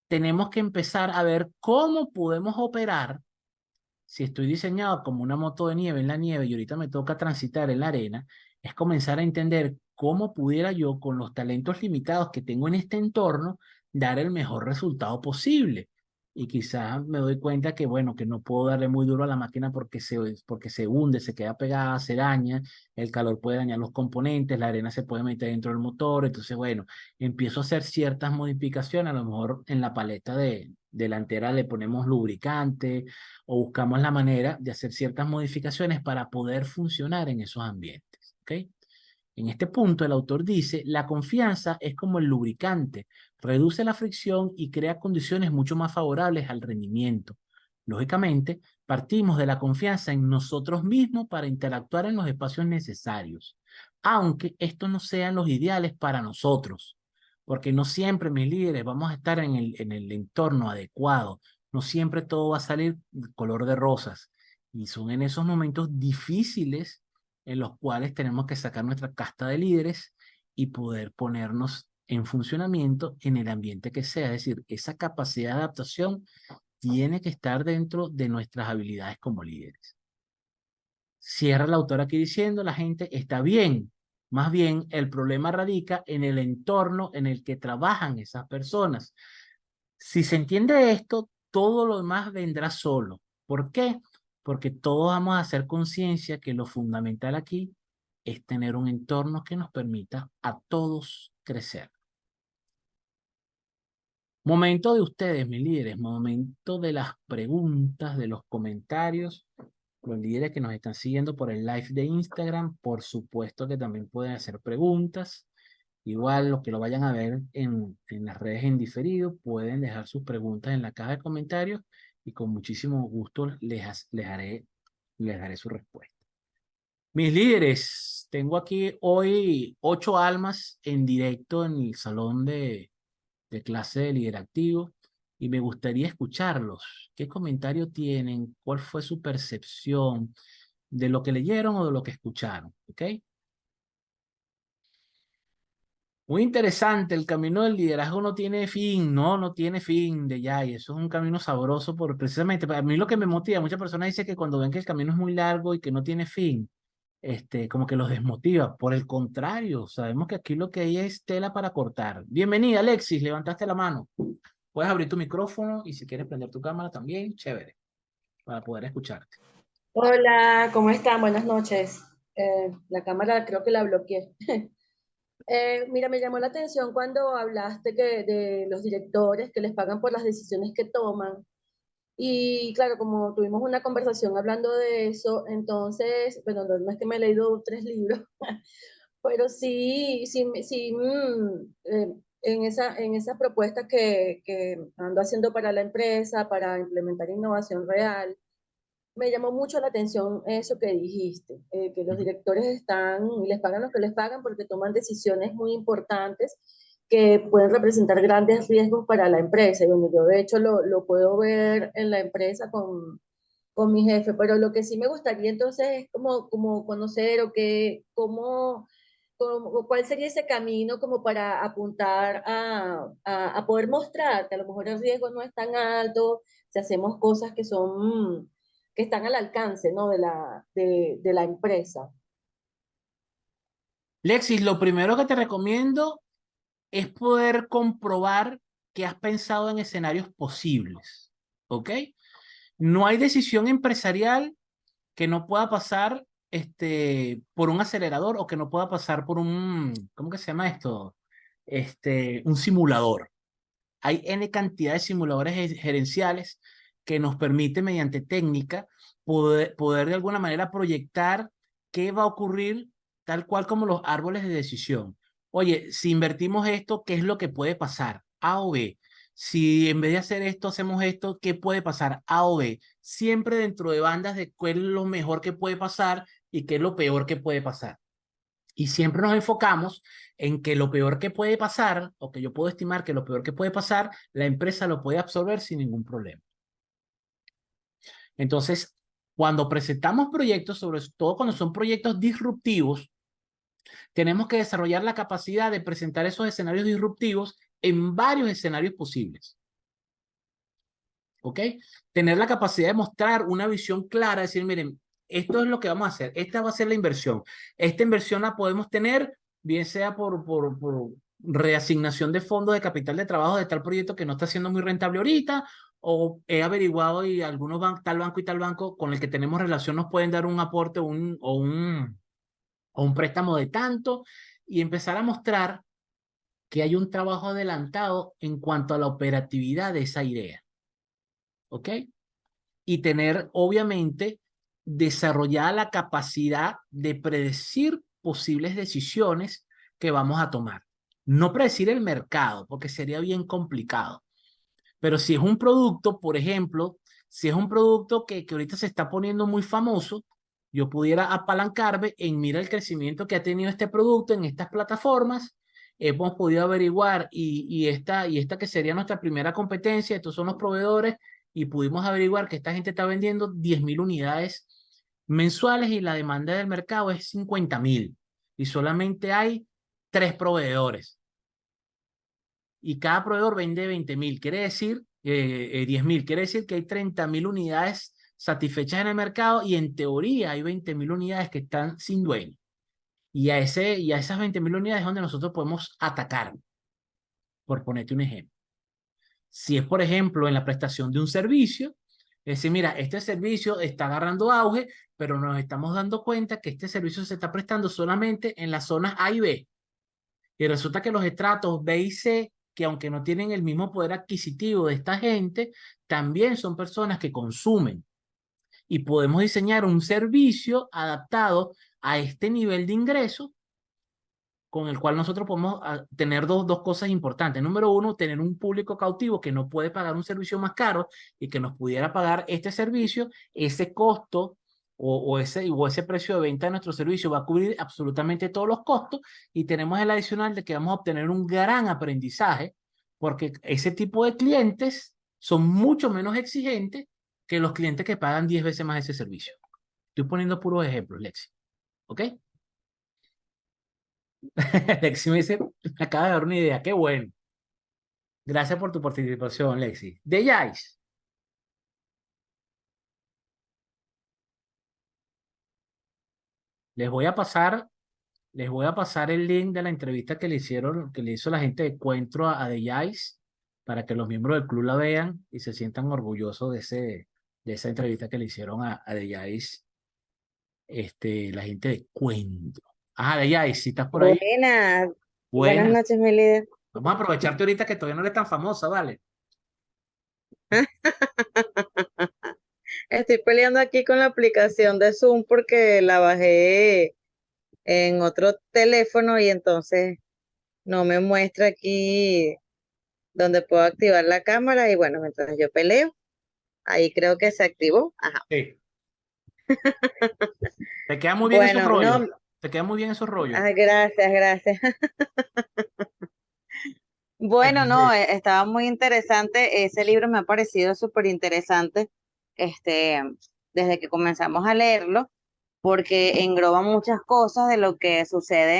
tenemos que empezar a ver cómo podemos operar si estoy diseñado como una moto de nieve en la nieve y ahorita me toca transitar en la arena, es comenzar a entender cómo pudiera yo, con los talentos limitados que tengo en este entorno, dar el mejor resultado posible. Y quizás me doy cuenta que, bueno, que no puedo darle muy duro a la máquina porque se hunde, se queda pegada, se daña, el calor puede dañar los componentes, la arena se puede meter dentro del motor. Entonces, bueno, empiezo a hacer ciertas modificaciones, a lo mejor en la paleta delantera le ponemos lubricante o buscamos la manera de hacer ciertas modificaciones para poder funcionar en esos ambientes. ¿Ok? En este punto, el autor dice, la confianza es como el lubricante, reduce la fricción y crea condiciones mucho más favorables al rendimiento. Lógicamente, partimos de la confianza en nosotros mismos para interactuar en los espacios necesarios, aunque estos no sean los ideales para nosotros, porque no siempre, mis líderes, vamos a estar en el entorno adecuado, no siempre todo va a salir color de rosas, y son en esos momentos difíciles en los cuales tenemos que sacar nuestra casta de líderes y poder ponernos en funcionamiento en el ambiente que sea. Es decir, esa capacidad de adaptación tiene que estar dentro de nuestras habilidades como líderes. Cierra el autor aquí diciendo, la gente está bien. Más bien, el problema radica en el entorno en el que trabajan esas personas. Si se entiende esto, todo lo demás vendrá solo. ¿Por qué? Porque todos vamos a hacer conciencia que lo fundamental aquí es tener un entorno que nos permita a todos crecer. Momento de ustedes, mis líderes, momento de las preguntas, de los comentarios. Los líderes que nos están siguiendo por el live de Instagram, por supuesto que también pueden hacer preguntas. Igual los que lo vayan a ver en las redes en diferido, pueden dejar sus preguntas en la caja de comentarios y con muchísimo gusto les daré su respuesta. Mis líderes, tengo aquí hoy 8 almas en directo en el salón de clase de líder activo y me gustaría escucharlos. ¿Qué comentario tienen? ¿Cuál fue su percepción de lo que leyeron o de lo que escucharon? ¿Ok? Muy interesante, el camino del liderazgo no tiene fin, no tiene fin de ya, y eso es un camino sabroso por precisamente, para mí lo que me motiva, muchas personas dicen que cuando ven que el camino es muy largo y que no tiene fin, como que los desmotiva. Por el contrario, sabemos que aquí lo que hay es tela para cortar. Bienvenida, Alexis, levantaste la mano. Puedes abrir tu micrófono y si quieres prender tu cámara también, chévere, para poder escucharte. Hola, ¿cómo están? Buenas noches. La cámara creo que la bloqueé. Mira, me llamó la atención cuando hablaste de los directores que les pagan por las decisiones que toman. Y claro, como tuvimos una conversación hablando de eso, entonces, bueno, no es que me he leído 3 libros, pero en esa propuesta que ando haciendo para la empresa, para implementar innovación real, me llamó mucho la atención eso que dijiste, que los Ujú. directores están y les pagan lo que les pagan porque toman decisiones muy importantes que pueden representar grandes riesgos para la empresa. Y bueno, yo de hecho lo puedo ver en la empresa con mi jefe, pero lo que sí me gustaría entonces es como conocer o cuál sería ese camino como para apuntar a poder mostrar que a lo mejor el riesgo no es tan alto, si hacemos cosas que son que están al alcance, ¿no? de la empresa. Lexis, lo primero que te recomiendo es poder comprobar que has pensado en escenarios posibles, ¿ok? No hay decisión empresarial que no pueda pasar por un acelerador o que no pueda pasar por un, ¿cómo que se llama esto? Un simulador. Hay N cantidad de simuladores gerenciales que nos permite mediante técnica poder de alguna manera proyectar qué va a ocurrir tal cual como los árboles de decisión. Oye, si invertimos esto, ¿qué es lo que puede pasar? A o B. Si en vez de hacer esto, hacemos esto, ¿qué puede pasar? A o B. Siempre dentro de bandas de cuál es lo mejor que puede pasar y qué es lo peor que puede pasar. Y siempre nos enfocamos en que lo peor que puede pasar, o que yo puedo estimar que lo peor que puede pasar, la empresa lo puede absorber sin ningún problema. Entonces, cuando presentamos proyectos, sobre todo cuando son proyectos disruptivos, tenemos que desarrollar la capacidad de presentar esos escenarios disruptivos en varios escenarios posibles. ¿Ok? Tener la capacidad de mostrar una visión clara, decir, miren, esto es lo que vamos a hacer, esta va a ser la inversión. Esta inversión la podemos tener, bien sea por reasignación de fondos de capital de trabajo de tal proyecto que no está siendo muy rentable ahorita, o he averiguado y algunos tal banco y tal banco con el que tenemos relación nos pueden dar un aporte o un préstamo de tanto, y empezar a mostrar que hay un trabajo adelantado en cuanto a la operatividad de esa idea. ¿Ok? Y tener, obviamente, desarrollada la capacidad de predecir posibles decisiones que vamos a tomar. No predecir el mercado, porque sería bien complicado. Pero si es un producto, por ejemplo, si es un producto que ahorita se está poniendo muy famoso, yo pudiera apalancarme en mira el crecimiento que ha tenido este producto en estas plataformas. Hemos podido averiguar y esta que sería nuestra primera competencia, estos son los proveedores, y pudimos averiguar que esta gente está vendiendo 10.000 unidades mensuales y la demanda del mercado es 50.000 y solamente hay 3 proveedores y cada proveedor vende 20.000, quiere decir 10.000, quiere decir que hay 30.000 unidades satisfechas en el mercado y en teoría hay 20.000 unidades que están sin dueño. Y a esas 20.000 unidades es donde nosotros podemos atacar, por ponerte un ejemplo. Si es, por ejemplo, en la prestación de un servicio, es decir, mira, este servicio está agarrando auge, pero nos estamos dando cuenta que este servicio se está prestando solamente en las zonas A y B. Y resulta que los estratos B y C, que aunque no tienen el mismo poder adquisitivo de esta gente, también son personas que consumen. Y podemos diseñar un servicio adaptado a este nivel de ingreso con el cual nosotros podemos tener dos cosas importantes. Número uno, tener un público cautivo que no puede pagar un servicio más caro y que nos pudiera pagar este servicio, ese costo o ese precio de venta de nuestro servicio va a cubrir absolutamente todos los costos y tenemos el adicional de que vamos a obtener un gran aprendizaje porque ese tipo de clientes son mucho menos exigentes que los clientes que pagan 10 veces más ese servicio. Estoy poniendo puros ejemplos, Lexi. ¿Ok? Lexi me dice, me acaba de dar una idea, qué bueno. Gracias por tu participación, Lexi. De Yais, les voy a pasar, les voy a pasar el link de la entrevista que le hicieron, que le hizo la gente de Cuentro a The Yais, para que los miembros del club la vean y se sientan orgullosos de esa entrevista que le hicieron a The Yais, la gente de Cuentro. Ah, The Yais, si estás por ahí, Buenas, buenas buenas. noches, mi líder. Vamos a aprovecharte ahorita que todavía no eres tan famosa, ¿vale? Estoy peleando aquí con la aplicación de Zoom porque la bajé en otro teléfono y entonces no me muestra aquí donde puedo activar la cámara y bueno, mientras yo peleo, ahí creo que se activó. Ajá. Sí. Te quedan muy bien esos Bueno, rollos. no, Te quedan muy bien esos rollos. gracias, gracias. Bueno, no, Sí. estaba muy interesante. Ese libro me ha parecido súper interesante, este, desde que comenzamos a leerlo, porque engloba muchas cosas de lo que sucede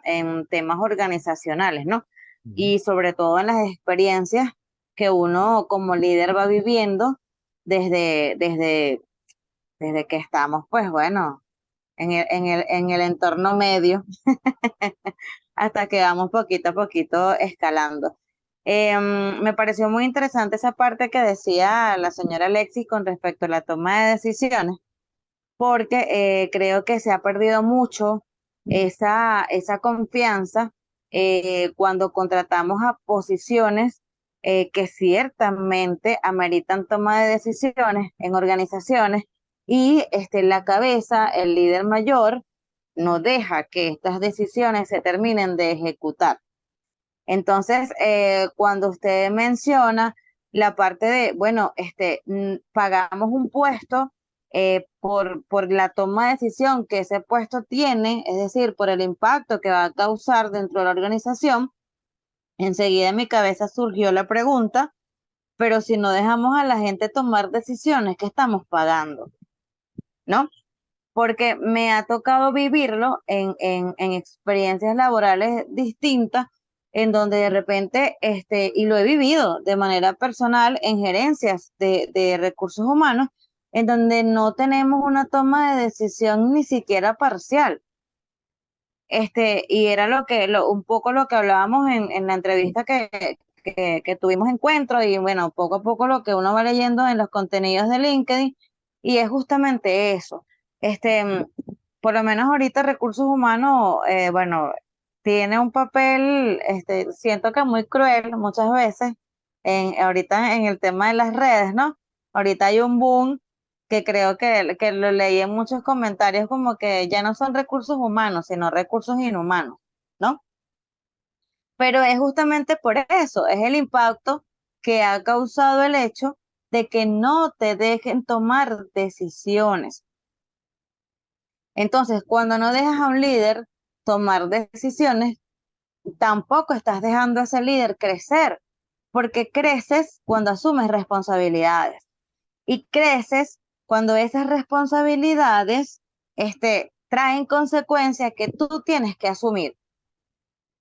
en temas organizacionales, ¿no? Ujú. Y sobre todo en las experiencias que uno como líder va viviendo desde desde que estamos, pues bueno, en el entorno medio, hasta que vamos poquito a poquito escalando. Me pareció muy interesante esa parte que decía la señora Alexis con respecto a la toma de decisiones, porque creo que se ha perdido mucho esa confianza cuando contratamos a posiciones que ciertamente ameritan toma de decisiones en organizaciones y la cabeza, el líder mayor, no deja que estas decisiones se terminen de ejecutar. Entonces, cuando usted menciona la parte de, bueno, pagamos un puesto por la toma de decisión que ese puesto tiene, es decir, por el impacto que va a causar dentro de la organización, enseguida en mi cabeza surgió la pregunta, pero si no dejamos a la gente tomar decisiones, ¿qué estamos pagando? ¿No? Porque me ha tocado vivirlo en experiencias laborales distintas, en donde de repente, y lo he vivido de manera personal en gerencias de recursos humanos, en donde no tenemos una toma de decisión ni siquiera parcial. Y era un poco lo que hablábamos en la entrevista que tuvimos encuentro, y bueno, poco a poco lo que uno va leyendo en los contenidos de LinkedIn, y es justamente eso. Por lo menos ahorita recursos humanos, bueno, tiene un papel, siento que muy cruel muchas veces, ahorita en el tema de las redes, ¿no? Ahorita hay un boom que creo que lo leí en muchos comentarios como que ya no son recursos humanos, sino recursos inhumanos, ¿no? Pero es justamente por eso, es el impacto que ha causado el hecho de que no te dejen tomar decisiones. Entonces, cuando no dejas a un líder tomar decisiones, tampoco estás dejando a ese líder crecer, porque creces cuando asumes responsabilidades y creces cuando esas responsabilidades traen consecuencias que tú tienes que asumir.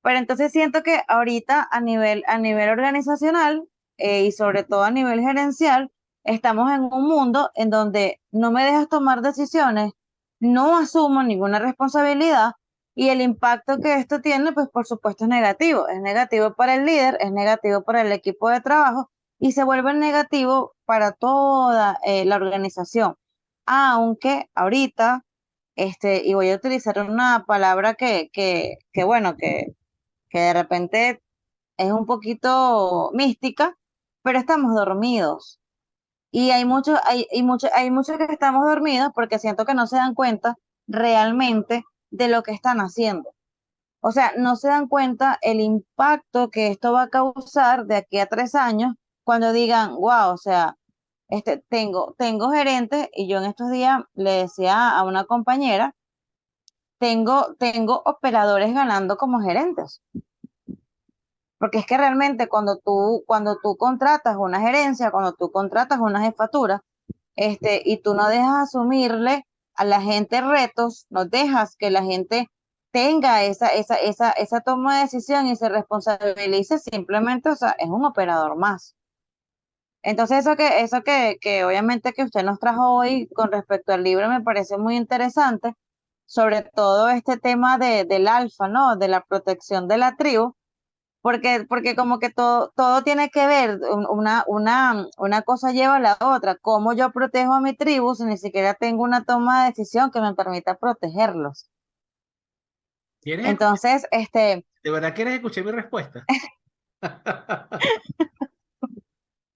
Pero entonces siento que ahorita a nivel organizacional y sobre todo a nivel gerencial, estamos en un mundo en donde no me dejas tomar decisiones, no asumo ninguna responsabilidad y el impacto que esto tiene, pues por supuesto es negativo. Es negativo para el líder, es negativo para el equipo de trabajo y se vuelve negativo para toda la organización. Aunque ahorita, y voy a utilizar una palabra que bueno, que de repente es un poquito mística, pero estamos dormidos. Y hay muchos que estamos dormidos porque siento que no se dan cuenta realmente de lo que están haciendo. O sea, no se dan cuenta el impacto que esto va a causar de aquí a 3 años cuando digan, wow, o sea, tengo gerentes y yo en estos días le decía a una compañera, tengo operadores ganando como gerentes. Porque es que realmente cuando tú contratas una gerencia, cuando tú contratas una jefatura, y tú no dejas asumirle a la gente retos, no dejas que la gente tenga esa toma de decisión y se responsabilice, simplemente, o sea, es un operador más. Entonces, eso que obviamente que usted nos trajo hoy con respecto al libro me parece muy interesante, sobre todo este tema del alfa, ¿no? De la protección de la tribu porque como que todo tiene que ver, una cosa lleva a la otra. ¿Cómo yo protejo a mi tribu si ni siquiera tengo una toma de decisión que me permita protegerlos? ¿Quieres escuchar? Entonces, ¿De verdad quieres escuchar mi respuesta?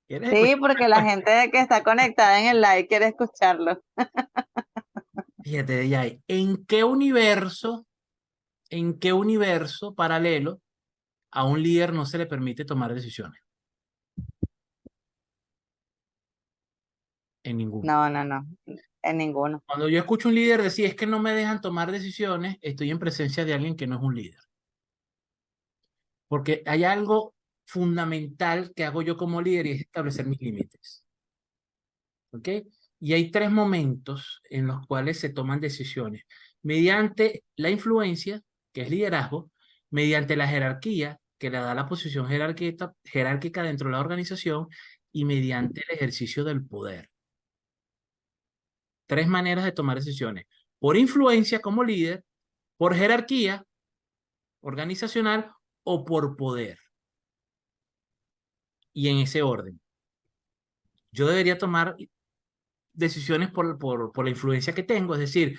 ¿Quieres sí, escuchar mi porque la respuesta? gente que está conectada en el live quiere escucharlo. Fíjate, Yay, en qué universo paralelo a un líder no se le permite tomar decisiones? En ninguno. No, no, no, en ninguno. Cuando yo escucho un líder decir es que no me dejan tomar decisiones, estoy en presencia de alguien que no es un líder. Porque hay algo fundamental que hago yo como líder y es establecer mis límites. ¿Ok? Y hay tres momentos en los cuales se toman decisiones. Mediante la influencia, que es liderazgo, mediante la jerarquía, que le da la posición jerárquica dentro de la organización, y mediante el ejercicio del poder. tres maneras de tomar decisiones. Por influencia como líder, por jerarquía organizacional o por poder. Y en ese orden. Yo debería tomar decisiones por la influencia que tengo, es decir,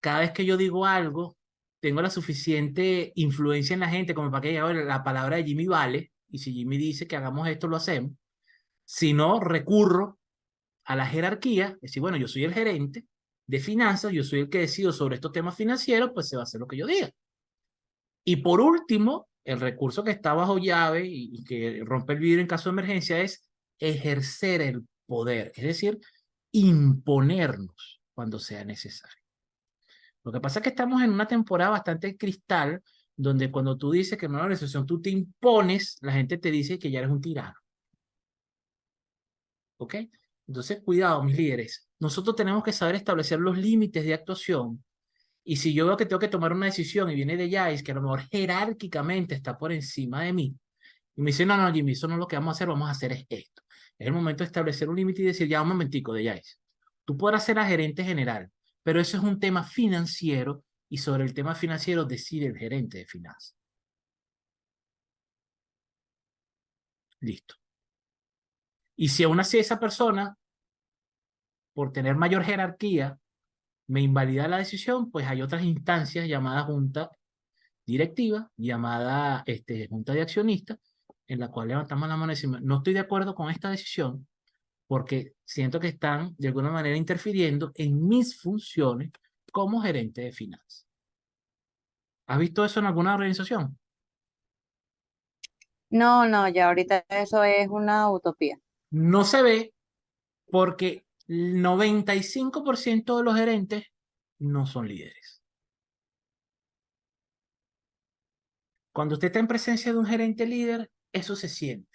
cada vez que yo digo algo, tengo la suficiente influencia en la gente como para que diga, "Oye, la palabra de Jimmy vale, y si Jimmy dice que hagamos esto, lo hacemos". Si no, recurro a la jerarquía, es decir, bueno, yo soy el gerente de finanzas, yo soy el que decido sobre estos temas financieros, pues se va a hacer lo que yo diga. Y por último, el recurso que está bajo llave y que rompe el vidrio en caso de emergencia es ejercer el poder, es decir, imponernos cuando sea necesario. Lo que pasa es que estamos en una temporada bastante cristal, donde cuando tú dices que en una organización tú te impones, la gente te dice que ya eres un tirano. ¿Ok? Entonces, cuidado, mis líderes. Nosotros tenemos que saber establecer los límites de actuación. Y si yo veo que tengo que tomar una decisión y viene de Yais, que a lo mejor jerárquicamente está por encima de mí, y me dice, no, no, Jimmy, eso no es lo que vamos a hacer es esto. Es el momento de establecer un límite y decir, ya un momentico de Yais. Tú podrás ser la gerente general, pero eso es un tema financiero y sobre el tema financiero decide el gerente de finanzas. Listo. Y si aún así esa persona, por tener mayor jerarquía, me invalida la decisión, pues hay otras instancias llamadas junta directiva, llamada junta de accionistas, en la cual levantamos la mano y decimos, no estoy de acuerdo con esta decisión porque siento que están de alguna manera interfiriendo en mis funciones como gerente de finanzas. ¿Has visto eso en alguna organización? No, no, ya ahorita eso es una utopía. No se ve porque el 95% de los gerentes no son líderes. Cuando usted está en presencia de un gerente líder, eso se siente.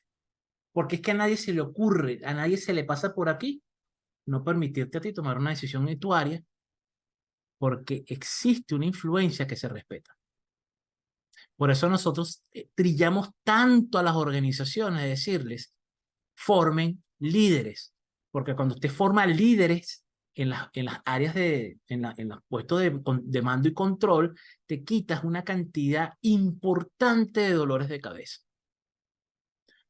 Porque es que a nadie se le ocurre, a nadie se le pasa por aquí no permitirte a ti tomar una decisión en tu área porque existe una influencia que se respeta. Por eso nosotros trillamos tanto a las organizaciones de decirles, formen líderes, porque cuando usted forma líderes en las áreas en los puestos de mando y control, te quitas una cantidad importante de dolores de cabeza.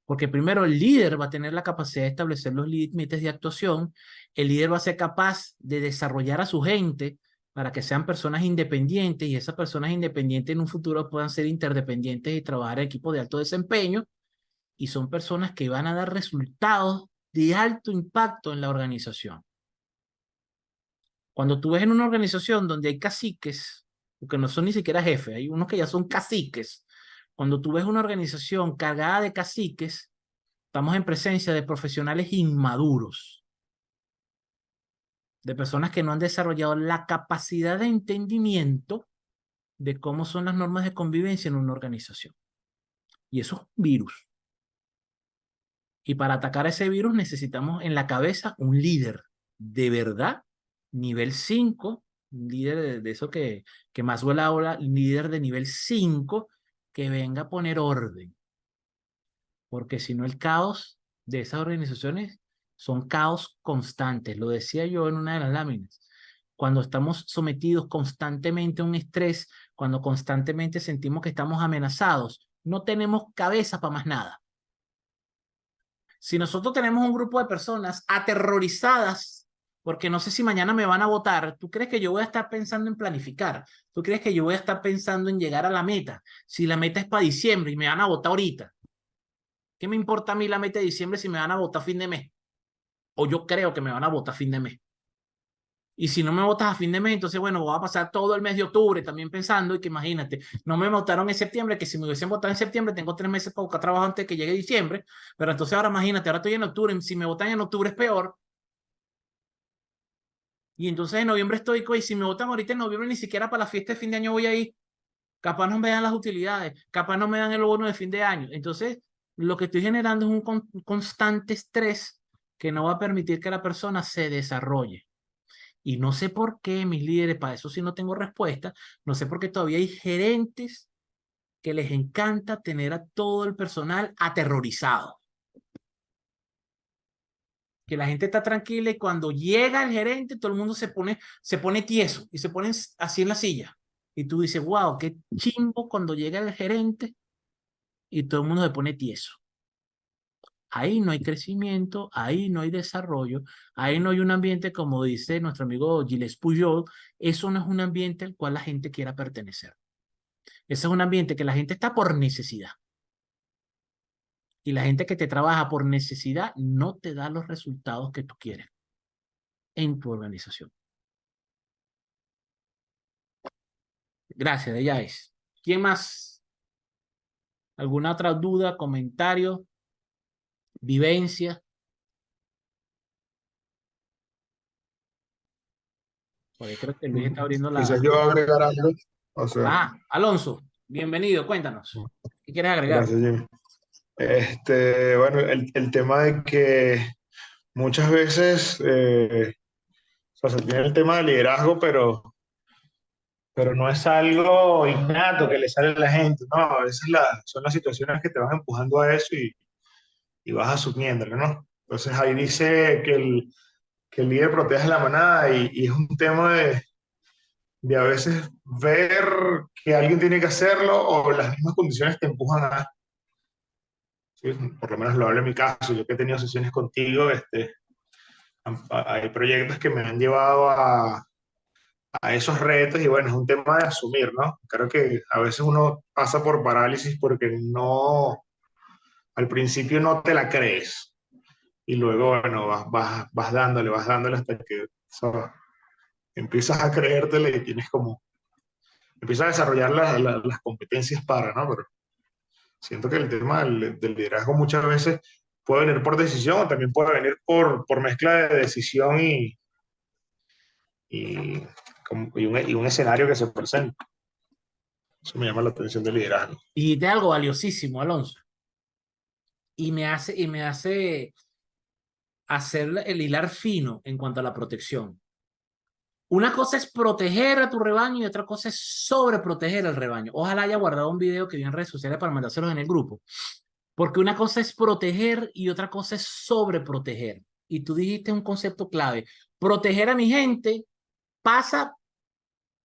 Porque primero el líder va a tener la capacidad de establecer los límites de actuación, el líder va a ser capaz de desarrollar a su gente para que sean personas independientes y esas personas independientes en un futuro puedan ser interdependientes y trabajar en equipos de alto desempeño y son personas que van a dar resultados de alto impacto en la organización. Cuando tú ves en una organización donde hay caciques, porque no son ni siquiera jefes, hay unos que ya son caciques, cuando tú ves una organización cargada de caciques, estamos en presencia de profesionales inmaduros, de personas que no han desarrollado la capacidad de entendimiento de cómo son las normas de convivencia en una organización. Y eso es un virus. Y para atacar ese virus necesitamos en la cabeza un líder de verdad, nivel 5, un líder de eso que más huele ahora, un líder de nivel 5 que venga a poner orden. Porque si no el caos de esas organizaciones son caos constantes. Lo decía yo en una de las láminas. Cuando estamos sometidos constantemente a un estrés, cuando constantemente sentimos que estamos amenazados, no tenemos cabeza para más nada. Si nosotros tenemos un grupo de personas aterrorizadas porque no sé si mañana me van a votar, ¿tú crees que yo voy a estar pensando en planificar? ¿Tú crees que yo voy a estar pensando en llegar a la meta? Si la meta es para diciembre y me van a votar ahorita. ¿Qué me importa a mí la meta de diciembre si me van a votar a fin de mes? O yo creo que me van a votar a fin de mes. Y si no me votas a fin de mes, entonces, bueno, voy a pasar todo el mes de octubre también pensando y que imagínate, no me votaron en septiembre, que si me hubiesen votado en septiembre, tengo 3 meses para buscar trabajo antes de que llegue diciembre. Pero entonces ahora imagínate, ahora estoy en octubre, si me votan en octubre es peor. Y entonces en noviembre estoy, y si me votan ahorita en noviembre, ni siquiera para la fiesta de fin de año voy a ir. Capaz no me dan las utilidades, capaz no me dan el bono de fin de año. Entonces, lo que estoy generando es un constante estrés que no va a permitir que la persona se desarrolle. Y no sé por qué mis líderes, para eso sí no tengo respuesta, no sé por qué todavía hay gerentes que les encanta tener a todo el personal aterrorizado. que la gente está tranquila y cuando llega el gerente todo el mundo se pone tieso y se ponen así en la silla. Y tú dices, wow, qué chimbo cuando llega el gerente y todo el mundo se pone tieso. Ahí no hay crecimiento, ahí no hay desarrollo, ahí no hay un ambiente, como dice nuestro amigo Gilles Puyol, eso no es un ambiente al cual la gente quiera pertenecer. Ese es un ambiente que la gente está por necesidad. Y la gente que te trabaja por necesidad no te da los resultados que tú quieres en tu organización. Gracias, Deyais. ¿Quién más? ¿Alguna otra duda, comentario, vivencia? Porque creo que Luis está abriendo Quizás la... yo agregar algo. O sea, Ah, Alonso, bienvenido, cuéntanos. ¿Qué quieres agregar? gracias, Jimmy. Bueno, el tema de que muchas veces o sea, se tiene el tema de liderazgo, pero no es algo innato que le sale a la gente. No, a veces son las situaciones que te van empujando a eso y vas asumiéndolo, ¿no? Entonces ahí dice que el líder protege a la manada y es un tema de a veces ver que alguien tiene que hacerlo o las mismas condiciones te empujan a... Sí, por lo menos lo hablo en mi caso, yo que he tenido sesiones contigo, hay proyectos que me han llevado a esos retos y bueno, es un tema de asumir, ¿no? Creo que a veces uno pasa por parálisis porque no, al principio no te la crees y luego, bueno, vas dándole hasta que, o sea, empiezas a creértela y tienes como, empiezas a desarrollar las competencias para, ¿no? Pero siento que el tema del liderazgo muchas veces puede venir por decisión o también puede venir por mezcla de decisión y, y un escenario que se presenta. Eso me llama la atención del liderazgo. Y de algo valiosísimo, Alonso. Y me hace hacer el hilar fino en cuanto a la protección. Una cosa es proteger a tu rebaño y otra cosa es sobreproteger al rebaño. Ojalá haya guardado un video que vi en redes sociales para mandárselos en el grupo. Porque una cosa es proteger y otra cosa es sobreproteger. Y tú dijiste un concepto clave. Proteger a mi gente pasa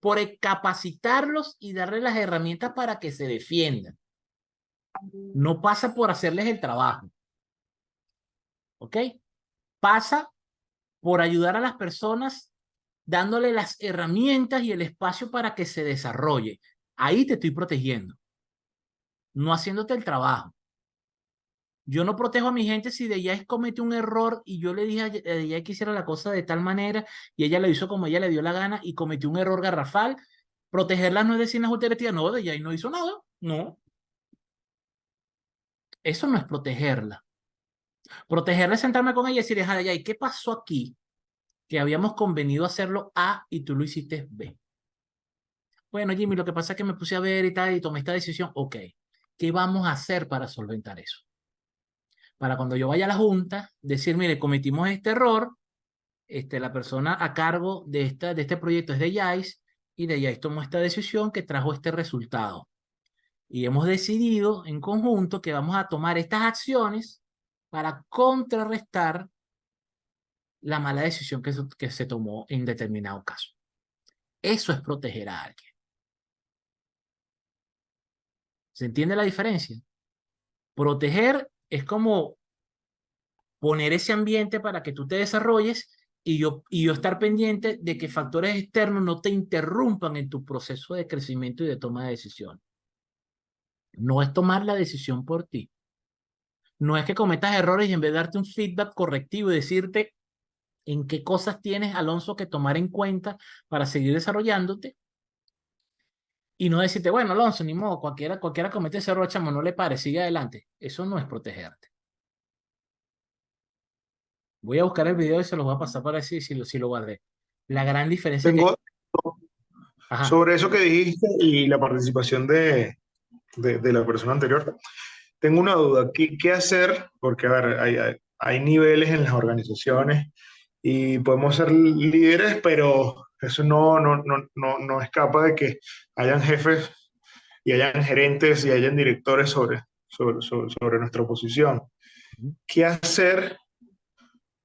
por capacitarlos y darles las herramientas para que se defiendan. No pasa por hacerles el trabajo. ¿Ok? Pasa por ayudar a las personas dándole las herramientas y el espacio para que se desarrolle. Ahí te estoy protegiendo, no haciéndote el trabajo. Yo no protejo a mi gente si Deyais comete un error y yo le dije a Deyais que hiciera la cosa de tal manera y ella lo hizo como ella le dio la gana y cometió un error garrafal. Protegerla no es decir las alternativas, no, Deyais no hizo nada, no. Eso no es protegerla. Protegerla es sentarme con ella y decirle, Deyais, ¿qué pasó aquí? Que habíamos convenido hacerlo A y tú lo hiciste B. Bueno, Jimmy, lo que pasa es que me puse a ver y tal y tomé esta decisión. Ok, ¿qué vamos a hacer para solventar eso? Para cuando yo vaya a la junta, decir, mire, cometimos este error, la persona a cargo de este proyecto es de Yais y de Yais tomó esta decisión que trajo este resultado. Y hemos decidido en conjunto que vamos a tomar estas acciones para contrarrestar la mala decisión que se tomó en determinado caso. Eso es proteger a alguien. ¿Se entiende la diferencia? Proteger es como poner ese ambiente para que tú te desarrolles y yo estar pendiente de que factores externos no te interrumpan en tu proceso de crecimiento y de toma de decisiones. No es tomar la decisión por ti. No es que cometas errores y en vez de darte un feedback correctivo y decirte en qué cosas tienes, Alonso, que tomar en cuenta para seguir desarrollándote, y no decirte, bueno, Alonso, ni modo, cualquiera comete ese error, chamo, no le pare, sigue adelante. Eso no es protegerte. Voy a buscar el video y se los voy a pasar para decir si lo guardé. La gran diferencia que... Tengo Ajá. sobre eso que dijiste y la participación de la persona anterior. Tengo una duda. ¿Qué hacer? Porque, a ver, hay niveles en las organizaciones y podemos ser líderes, pero eso no escapa de que hayan jefes y hayan gerentes y hayan directores sobre nuestra posición. ¿Qué hacer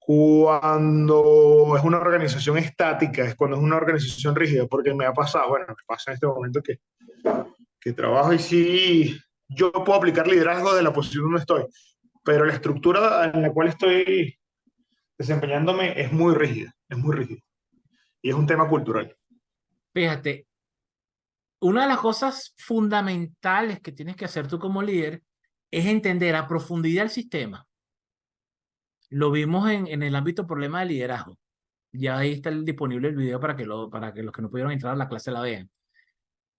Cuando es una organización estática, es cuando es una organización rígida, porque me ha pasado, bueno, me pasa en este momento que trabajo y sí, yo puedo aplicar liderazgo de la posición donde estoy, pero la estructura en la cual estoy desempeñándome es muy rígida, es muy rígida. Y es un tema cultural. Fíjate, una de las cosas fundamentales que tienes que hacer tú como líder es entender a profundidad el sistema. Lo vimos en el ámbito problema de liderazgo. Ya ahí está disponible el video para que los que no pudieron entrar a la clase la vean.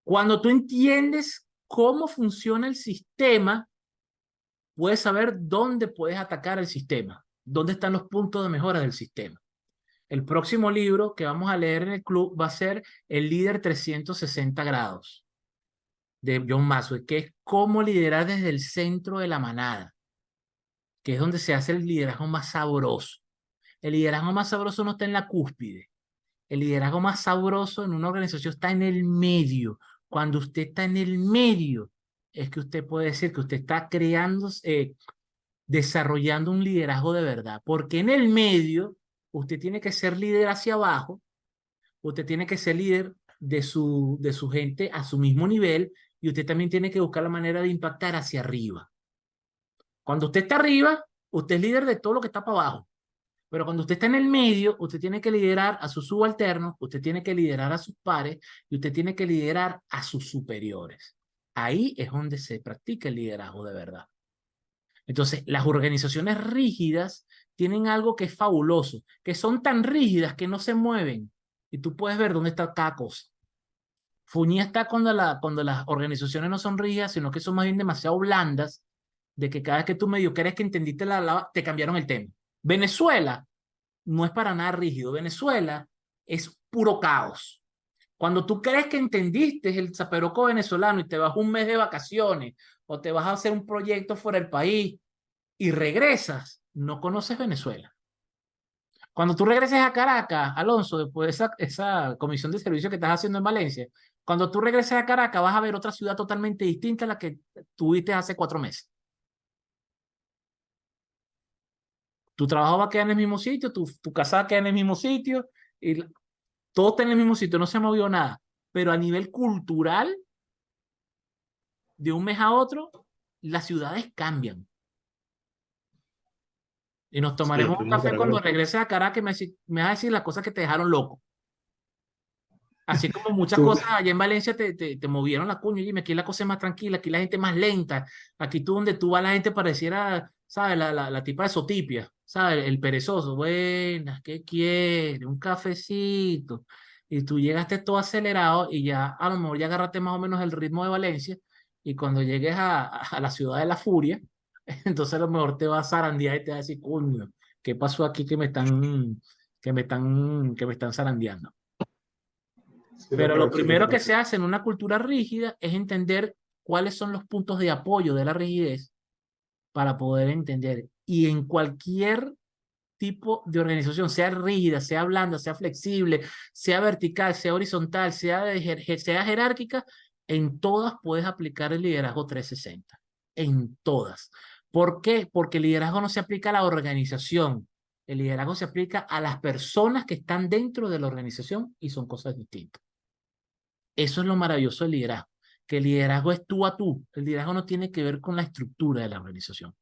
Cuando tú entiendes cómo funciona el sistema, puedes saber dónde puedes atacar el sistema, dónde están los puntos de mejora del sistema. El próximo libro que vamos a leer en el club va a ser El líder 360 grados de John Maxwell, que es cómo liderar desde el centro de la manada, que es donde se hace el liderazgo más sabroso. El liderazgo más sabroso no está en la cúspide. El liderazgo más sabroso en una organización está en el medio. Cuando usted está en el medio, es que usted puede decir que usted está creando, desarrollando un liderazgo de verdad. Porque en el medio, usted tiene que ser líder hacia abajo, usted tiene que ser líder de su gente a su mismo nivel y usted también tiene que buscar la manera de impactar hacia arriba. Cuando usted está arriba, usted es líder de todo lo que está para abajo. Pero cuando usted está en el medio, usted tiene que liderar a sus subalternos, usted tiene que liderar a sus pares y usted tiene que liderar a sus superiores. Ahí es donde se practica el liderazgo de verdad. Entonces, las organizaciones rígidas tienen algo que es fabuloso, que son tan rígidas que no se mueven. Y tú puedes ver dónde está cada cosa. Fuñía está cuando las organizaciones no son rígidas, sino que son más bien demasiado blandas, de que cada vez que tú medio crees que entendiste te cambiaron el tema. Venezuela no es para nada rígido. Venezuela es puro caos. Cuando tú crees que entendiste el zaperoco venezolano y te vas un mes de vacaciones o te vas a hacer un proyecto fuera del país y regresas, no conoces Venezuela. Cuando tú regreses a Caracas, Alonso, después de esa comisión de servicio que estás haciendo en Valencia, cuando tú regreses a Caracas vas a ver otra ciudad totalmente distinta a la que tuviste hace 4 meses. Tu trabajo va a quedar en el mismo sitio, tu casa va a quedar en el mismo sitio, y todo está en el mismo sitio, no se ha movido nada. Pero a nivel cultural, de un mes a otro, las ciudades cambian. Y nos Sí, tomaremos un fuimos a café cuando Caracas. regreses a Caracas y me vas a decir las cosas que te dejaron loco. Así como muchas Tú, cosas allá en Valencia te movieron la cuña. Y aquí la cosa es más tranquila, aquí la gente es más lenta. Aquí tú donde tú vas la gente pareciera, ¿sabes? La tipa de Sotipia, ¿sabes? El perezoso. Buenas, ¿qué quiere? Un cafecito. Y tú llegaste todo acelerado y ya a lo mejor ya agarraste más o menos el ritmo de Valencia. Y cuando llegues a la ciudad de la furia, entonces a lo mejor te vas a zarandear y te vas a decir, coño, ¿qué pasó aquí que me están zarandeando? sí, no, Pero lo pero sí, lo que primero que pasa. se hace en una cultura rígida es entender cuáles son los puntos de apoyo de la rigidez para poder entender. Y en cualquier tipo de organización, sea rígida, sea blanda, sea flexible, sea vertical, sea horizontal, sea jerárquica, en todas puedes aplicar el liderazgo 360. En todas. ¿Por qué? Porque el liderazgo no se aplica a la organización. El liderazgo se aplica a las personas que están dentro de la organización y son cosas distintas. Eso es lo maravilloso del liderazgo, que el liderazgo es tú a tú. El liderazgo no tiene que ver con la estructura de la organización.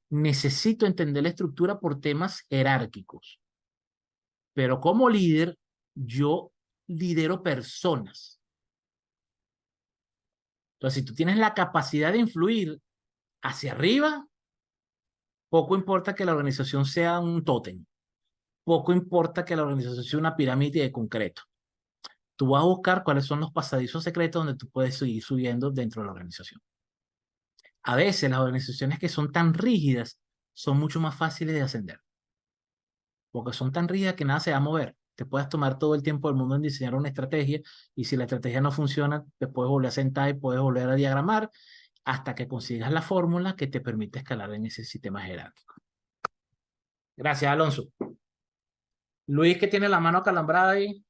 Necesito entender la estructura por temas jerárquicos, pero como líder, yo lidero personas. Entonces, si tú tienes la capacidad de influir hacia arriba, poco importa que la organización sea un tótem, poco importa que la organización sea una pirámide de concreto. Tú vas a buscar cuáles son los pasadizos secretos donde tú puedes seguir subiendo dentro de la organización. A veces las organizaciones que son tan rígidas son mucho más fáciles de ascender, porque son tan rígidas que nada se va a mover. Te puedes tomar todo el tiempo del mundo en diseñar una estrategia y si la estrategia no funciona, te puedes volver a sentar y puedes volver a diagramar hasta que consigas la fórmula que te permite escalar en ese sistema jerárquico. Gracias, Alonso. Luis, que tiene la mano acalambrada ahí.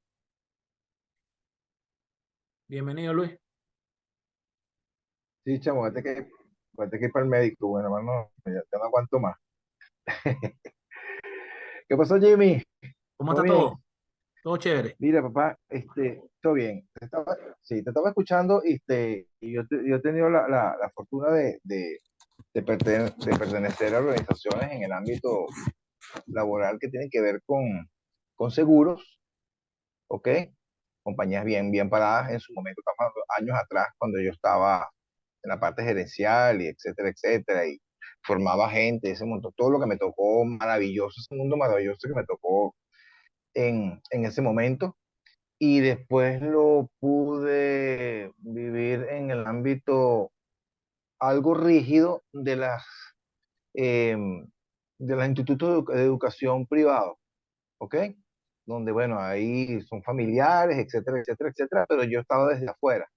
Bienvenido, Luis. Sí, chamo, fíjate que ir para el médico, bueno, hermano, ya no aguanto más. ¿Qué pasó, Jimmy? ¿Cómo ¿Todo está bien? todo? Todo chévere. Mira, papá, todo bien. Sí, te estaba escuchando y yo he tenido la fortuna de pertenecer a organizaciones en el ámbito laboral que tienen que ver con seguros, ¿ok? Compañías bien paradas en su momento, estamos hablando años atrás, cuando yo estaba en la parte gerencial y etcétera, etcétera, y formaba gente, ese montón, todo lo que me tocó maravilloso, ese mundo maravilloso que me tocó en ese momento. Y después lo pude vivir en el ámbito algo rígido eh, de los institutos de educación privados, ¿ok? Donde, bueno, ahí son familiares, etcétera, etcétera, etcétera, pero yo estaba desde afuera,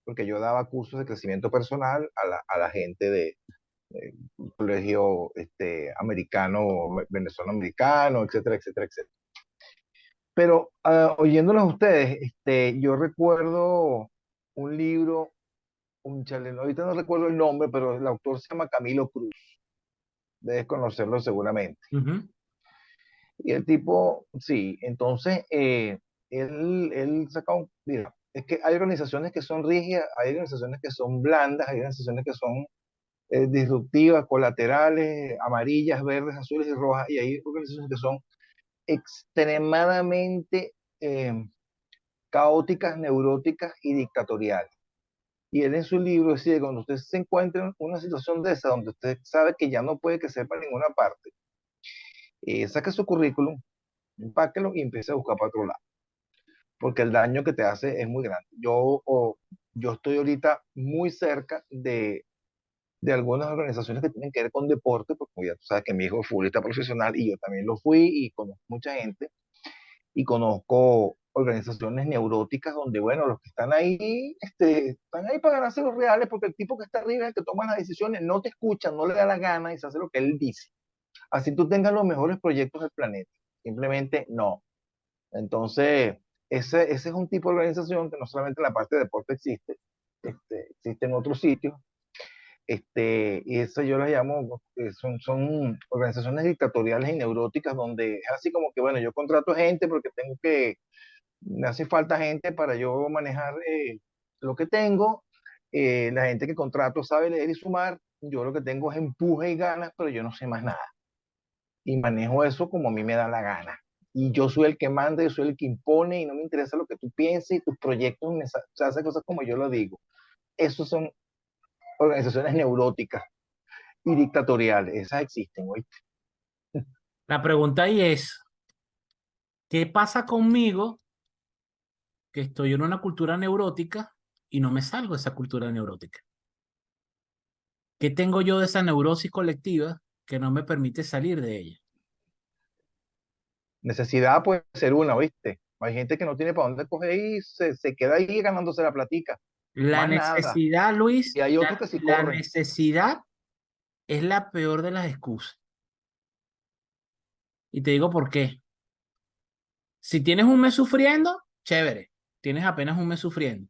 porque yo daba cursos de crecimiento personal a la gente de colegio americano, venezolano americano, etcétera, etcétera, etcétera. Pero oyéndolos a ustedes, yo recuerdo un libro, un chale, ahorita no recuerdo el nombre, pero el autor se llama Camilo Cruz, debes conocerlo seguramente. Ujú. Y el tipo, sí, entonces él saca mira, es que hay organizaciones que son rígidas, hay organizaciones que son blandas, hay organizaciones que son disruptivas, colaterales, amarillas, verdes, azules y rojas, y hay organizaciones que son extremadamente caóticas, neuróticas y dictatoriales. Y él en su libro decía, cuando usted se encuentra en una situación de esa, donde usted sabe que ya no puede crecer para ninguna parte, saque su currículum, empáquelo y empiece a buscar para otro lado, porque el daño que te hace es muy grande. Yo estoy ahorita muy cerca de algunas organizaciones que tienen que ver con deporte, porque ya tú sabes que mi hijo es futbolista profesional y yo también lo fui y conozco mucha gente y conozco organizaciones neuróticas donde, bueno, los que están ahí para ganarse los reales porque el tipo que está arriba, el que toma las decisiones, no te escucha, no le da la gana y se hace lo que él dice. Así tú tengas los mejores proyectos del planeta. Simplemente no. Entonces, ese es un tipo de organización que no solamente en la parte de deporte existe, existe en otros sitios. Y eso yo las llamo, son organizaciones dictatoriales y neuróticas donde es así como que, bueno, yo contrato gente porque me hace falta gente para yo manejar lo que tengo. La gente que contrato sabe leer y sumar. Yo lo que tengo es empuje y ganas, pero yo no sé más nada. Y manejo eso como a mí me da la gana. Y yo soy el que manda, yo soy el que impone y no me interesa lo que tú pienses y tus proyectos, se hacen cosas como yo lo digo. Esos son organizaciones neuróticas y dictatoriales. Esas existen, hoy. La pregunta ahí es, ¿qué pasa conmigo que estoy en una cultura neurótica y no me salgo de esa cultura neurótica? ¿Qué tengo yo de esa neurosis colectiva que no me permite salir de ella? Necesidad puede ser una, ¿viste? Hay gente que no tiene para dónde coger y se queda ahí ganándose la platica. La Más nada. necesidad, Luis, Y hay otros que sí la corren. necesidad es la peor de las excusas. Y te digo por qué. Si tienes un mes sufriendo, chévere, tienes apenas un mes sufriendo.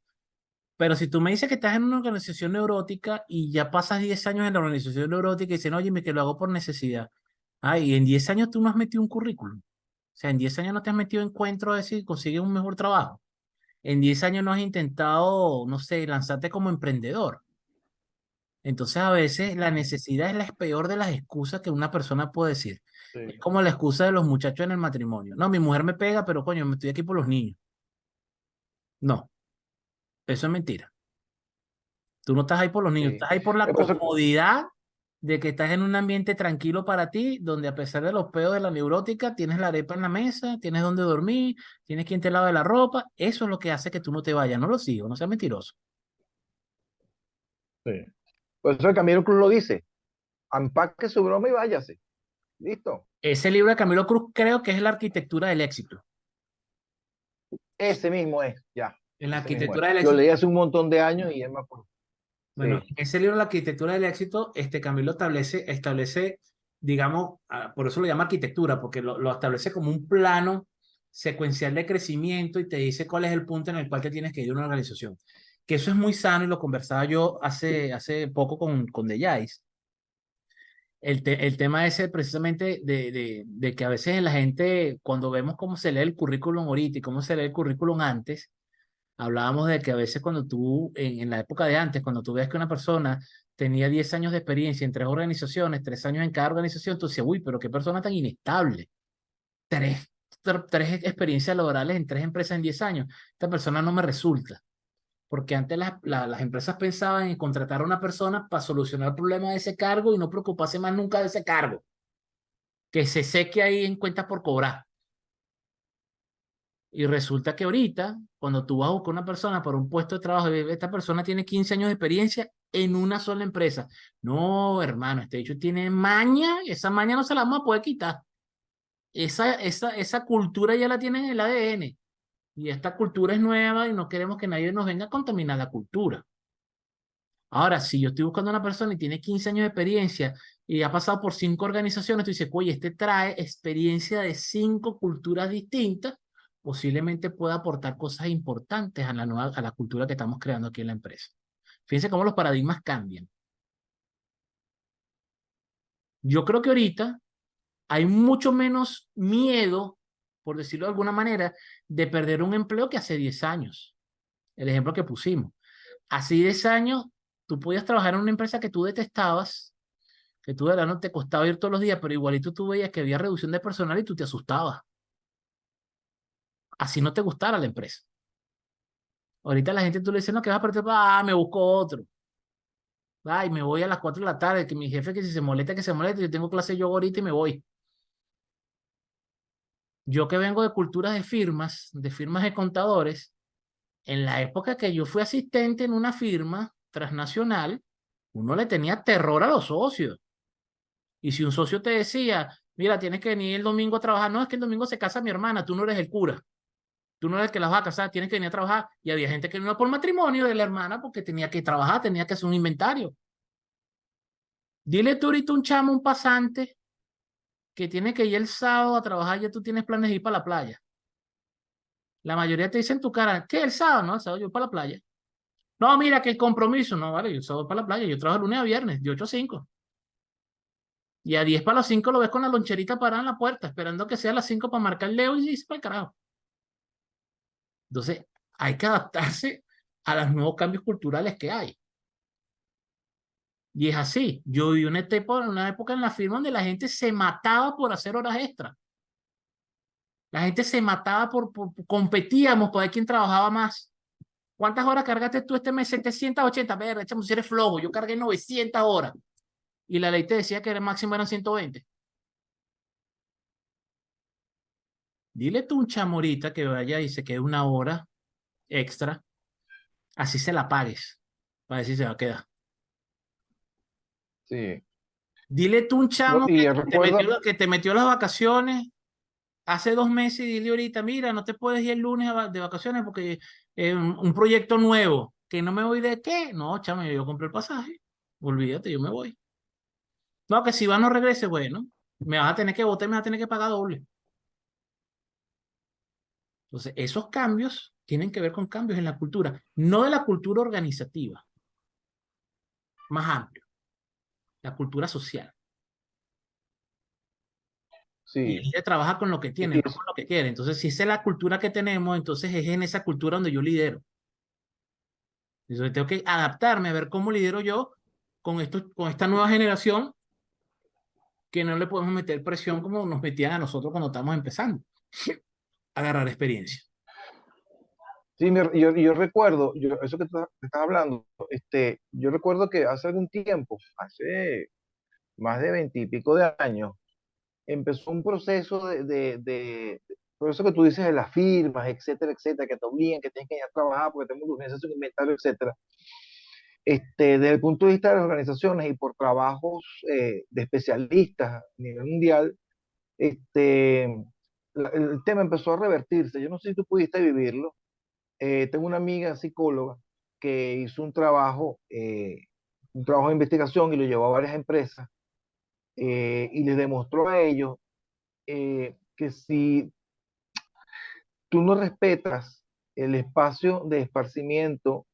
Pero si tú me dices que estás en una organización neurótica y ya pasas 10 años en la organización neurótica y dicen, oye, que lo hago por necesidad. Ay, y en 10 años tú no has metido un currículum. O sea, en 10 años no te has metido en encuentro a ver si consigues un mejor trabajo. En 10 años no has intentado, no sé, lanzarte como emprendedor. Entonces, a veces la necesidad es la peor de las excusas que una persona puede decir. Es Sí, como la excusa de los muchachos en el matrimonio. No, mi mujer me pega, pero coño, me estoy aquí por los niños. No, eso es mentira. Tú no estás ahí por los niños, sí. estás ahí por la Por eso, comodidad de que estás en un ambiente tranquilo para ti, donde a pesar de los peos de la neurótica, tienes la arepa en la mesa, tienes donde dormir, tienes quien te lave la ropa. Eso es lo que hace que tú no te vayas. No lo sigo, no seas mentiroso. sí. Por eso el Camilo Cruz lo dice. Empaque su broma y váyase. Listo. Ese libro de Camilo Cruz creo que es la arquitectura del éxito. Ese mismo es, ya. En la Ese mismo es. arquitectura del Lo éxito. leí hace un montón de años y es más. Bueno, Sí, ese libro, La arquitectura del éxito, Camilo establece, digamos, por eso lo llama arquitectura, porque lo establece como un plano secuencial de crecimiento y te dice cuál es el punto en el cual te tienes que ir a una organización. Que eso es muy sano y lo conversaba yo hace poco con Deyais. el tema ese precisamente de que a veces la gente, cuando vemos cómo se lee el currículum ahorita y cómo se lee el currículum antes, hablábamos de que a veces cuando tú, en la época de antes, cuando tú ves que una persona tenía 10 años de experiencia en 3 organizaciones, 3 años en cada organización, tú decías, uy, pero qué persona tan inestable. Tres experiencias laborales en 3 empresas en 10 años. Esta persona no me resulta. Porque antes las empresas pensaban en contratar a una persona para solucionar el problema de ese cargo y no preocuparse más nunca de ese cargo. Que se seque ahí en cuentas por cobrar. Y resulta que ahorita, cuando tú vas a buscar una persona para un puesto de trabajo, esta persona tiene 15 años de experiencia en una sola empresa. No, hermano, este hecho tiene maña, esa maña no se la vamos a poder quitar. Esa cultura ya la tienen en el ADN. Y esta cultura es nueva y no queremos que nadie nos venga a contaminar la cultura. Ahora, si yo estoy buscando a una persona y tiene 15 años de experiencia y ha pasado por 5 organizaciones, tú dices, oye, este trae experiencia de 5 culturas distintas, posiblemente pueda aportar cosas importantes a la cultura que estamos creando aquí en la empresa. Fíjense cómo los paradigmas cambian. Yo creo que ahorita hay mucho menos miedo, por decirlo de alguna manera, de perder un empleo que hace 10 años. El ejemplo que pusimos. Hace 10 años, tú podías trabajar en una empresa que tú detestabas, que tú de verdad no te costaba ir todos los días, pero igualito tú veías que había reducción de personal y tú te asustabas. Así no te gustara la empresa. Ahorita la gente tú le dices, no, que vas a perder, me busco otro. Ay, me voy a las 4 de la tarde, que mi jefe que si se molesta, que se moleste, yo tengo clase yo ahorita y me voy. Yo que vengo de culturas de firmas de contadores, en la época que yo fui asistente en una firma transnacional, uno le tenía terror a los socios. Y si un socio te decía, mira, tienes que venir el domingo a trabajar, no, es que el domingo se casa mi hermana, tú no eres el cura, tú no eres el que la vas a casar, tienes que venir a trabajar. Y había gente que no iba por matrimonio de la hermana porque tenía que trabajar, tenía que hacer un inventario. Dile tú ahorita a un chamo, un pasante, que tiene que ir el sábado a trabajar, ya tú tienes planes de ir para la playa. La mayoría te dice en tu cara, ¿qué? El sábado, no, el sábado yo para la playa. No, mira, que el compromiso, no, vale, yo el sábado para la playa, yo trabajo de lunes a viernes, de 8 a 5. Y a 10 para las 5 lo ves con la loncherita parada en la puerta, esperando que sea las 5 para marcar el Leo y se para el carajo. Entonces, hay que adaptarse a los nuevos cambios culturales que hay. Y es así. Yo viví una época en la firma donde la gente se mataba por hacer horas extra. La gente se mataba competíamos por ver quién trabajaba más. ¿Cuántas horas cargaste tú este mes? 780. Ver, echamos, si eres flojo. Yo cargué 900 horas. Y la ley te decía que el máximo eran 120. Dile tú a un chamorita que vaya y se quede una hora extra, así se la pagues, para decir se va a quedar. Sí. Dile tú a un chamo Y que recuerdo, te metió las vacaciones hace 2 meses y dile ahorita, mira, no te puedes ir el lunes de vacaciones porque un proyecto nuevo, que no me voy de qué. No, chamo, yo compré el pasaje. Olvídate, yo me voy. No, que si va no regrese, bueno, me vas a tener que votar, me vas a tener que pagar doble. Entonces, esos cambios tienen que ver con cambios en la cultura, no de la cultura organizativa, más amplio, la cultura social. Y el sí. líder trabaja con lo que tiene, Y no con lo que quiere. Entonces, si esa es la cultura que tenemos, entonces es en esa cultura donde yo lidero. Entonces, tengo que adaptarme a ver cómo lidero yo con esta nueva generación que no le podemos meter presión como nos metían a nosotros cuando estamos empezando a agarrar experiencia. sí, yo recuerdo, eso que te estás hablando, yo recuerdo que hace algún tiempo, hace más de 20 y pico de años, empezó un proceso por eso que tú dices de las firmas, etcétera, etcétera, que te obligan, que tienes que ir a trabajar porque tenemos urgencia de un inventario, etcétera. Desde el punto de vista de las organizaciones y por trabajos de especialistas a nivel mundial, el tema empezó a revertirse. Yo no sé si tú pudiste vivirlo. Tengo una amiga psicóloga que hizo un trabajo de investigación y lo llevó a varias empresas y les demostró a ellos que si tú no respetas el espacio de esparcimiento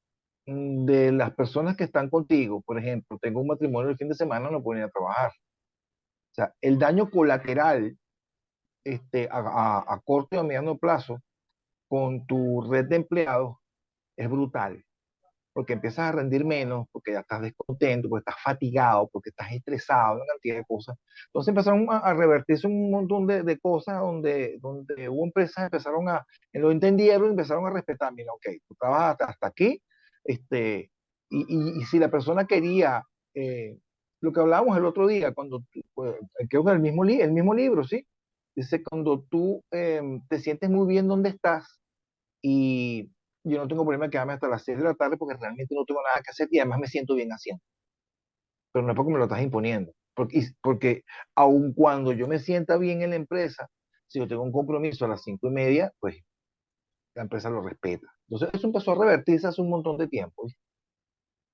de las personas que están contigo, por ejemplo, tengo un matrimonio el fin de semana, no puedo ir a trabajar. O sea, el daño colateral a corto y a mediano plazo con tu red de empleados es brutal, porque empiezas a rendir menos, porque ya estás descontento, porque estás fatigado, porque estás estresado, una cantidad de cosas. Entonces empezaron a revertirse un montón de cosas donde hubo empresas que empezaron lo entendieron y empezaron a respetar, mira, ok, tú trabajas hasta aquí, y si la persona quería, lo que hablábamos el otro día, creo que el mismo libro, ¿sí? Dice, cuando tú te sientes muy bien donde estás, y yo no tengo problema de quedarme hasta las 6 de la tarde porque realmente no tengo nada que hacer y además me siento bien haciendo, pero no es porque me lo estás imponiendo, porque aun cuando yo me sienta bien en la empresa, si yo tengo un compromiso a las 5:30, pues la empresa lo respeta. Entonces eso empezó a revertirse hace un montón de tiempo.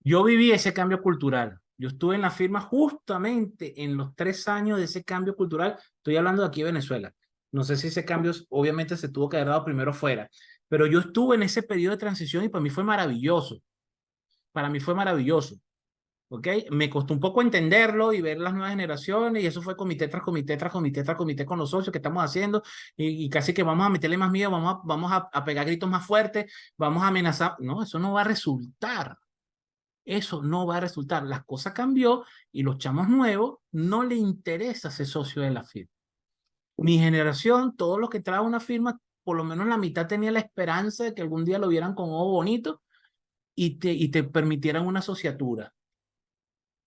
Yo viví ese cambio cultural. Yo estuve en la firma justamente en los 3 años de ese cambio cultural. Estoy hablando de aquí de Venezuela. No sé si ese cambio obviamente se tuvo que haber dado primero fuera, pero yo estuve en ese periodo de transición y para mí fue maravilloso. Para mí fue maravilloso. ¿Ok? Me costó un poco entenderlo y ver las nuevas generaciones, y eso fue comité tras comité, tras comité, tras comité con los socios que estamos haciendo, y casi que vamos a meterle más miedo, vamos a pegar gritos más fuertes, vamos a amenazar. No, eso no va a resultar. Eso no va a resultar. Las cosas cambió y los chamos nuevos no le interesa ser socio de la firma. Mi generación, todos los que traen una firma, por lo menos la mitad tenía la esperanza de que algún día lo vieran con ojo bonito y te permitieran una asociatura.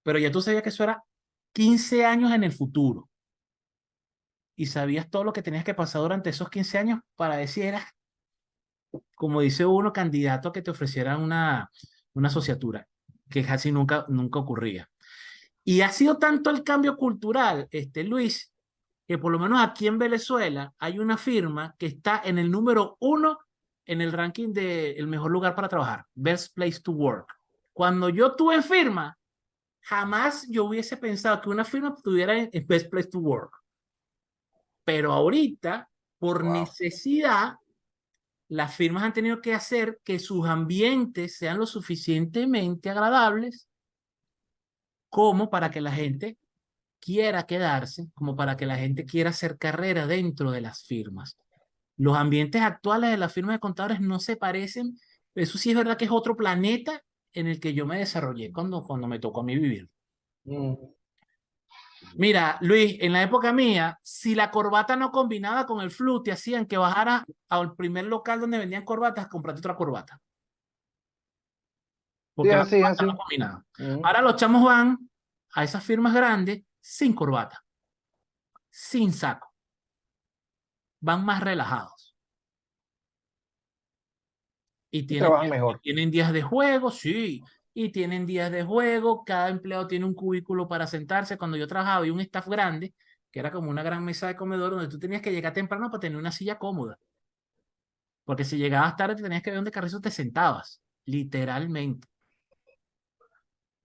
Pero ya tú sabías que eso era 15 años en el futuro. Y sabías todo lo que tenías que pasar durante esos 15 años para decir, eras, como dice uno, candidato a que te ofrecieran una asociatura, que casi nunca ocurría. Y ha sido tanto el cambio cultural, Luis, que por lo menos aquí en Venezuela hay una firma que está en el número 1 en el ranking del mejor lugar para trabajar, Best Place to Work. Cuando yo tuve en firma, jamás yo hubiese pensado que una firma estuviera en Best Place to Work. Pero ahorita, por Wow. necesidad, las firmas han tenido que hacer que sus ambientes sean lo suficientemente agradables como para que la gente quiera quedarse, como para que la gente quiera hacer carrera dentro de las firmas. Los ambientes actuales de las firmas de contadores no se parecen. Eso sí es verdad que es otro planeta en el que yo me desarrollé cuando me tocó a mí vivir. Mira, Luis, en la época mía, si la corbata no combinaba con el flu, te hacían que bajaras al primer local donde vendían corbatas, comprarte otra corbata. Sí, Porque la así, corbata así. no combinaba. Ahora los chamos van a esas firmas grandes sin corbata, sin saco. Van más relajados. Y Y trabajan mejor. tienen días de juego, sí. Y tienen días de juego. Cada empleado tiene un cubículo para sentarse. Cuando yo trabajaba, había un staff grande, que era como una gran mesa de comedor, donde tú tenías que llegar temprano para tener una silla cómoda. Porque si llegabas tarde, te tenías que ver dónde carrizo te sentabas. Literalmente.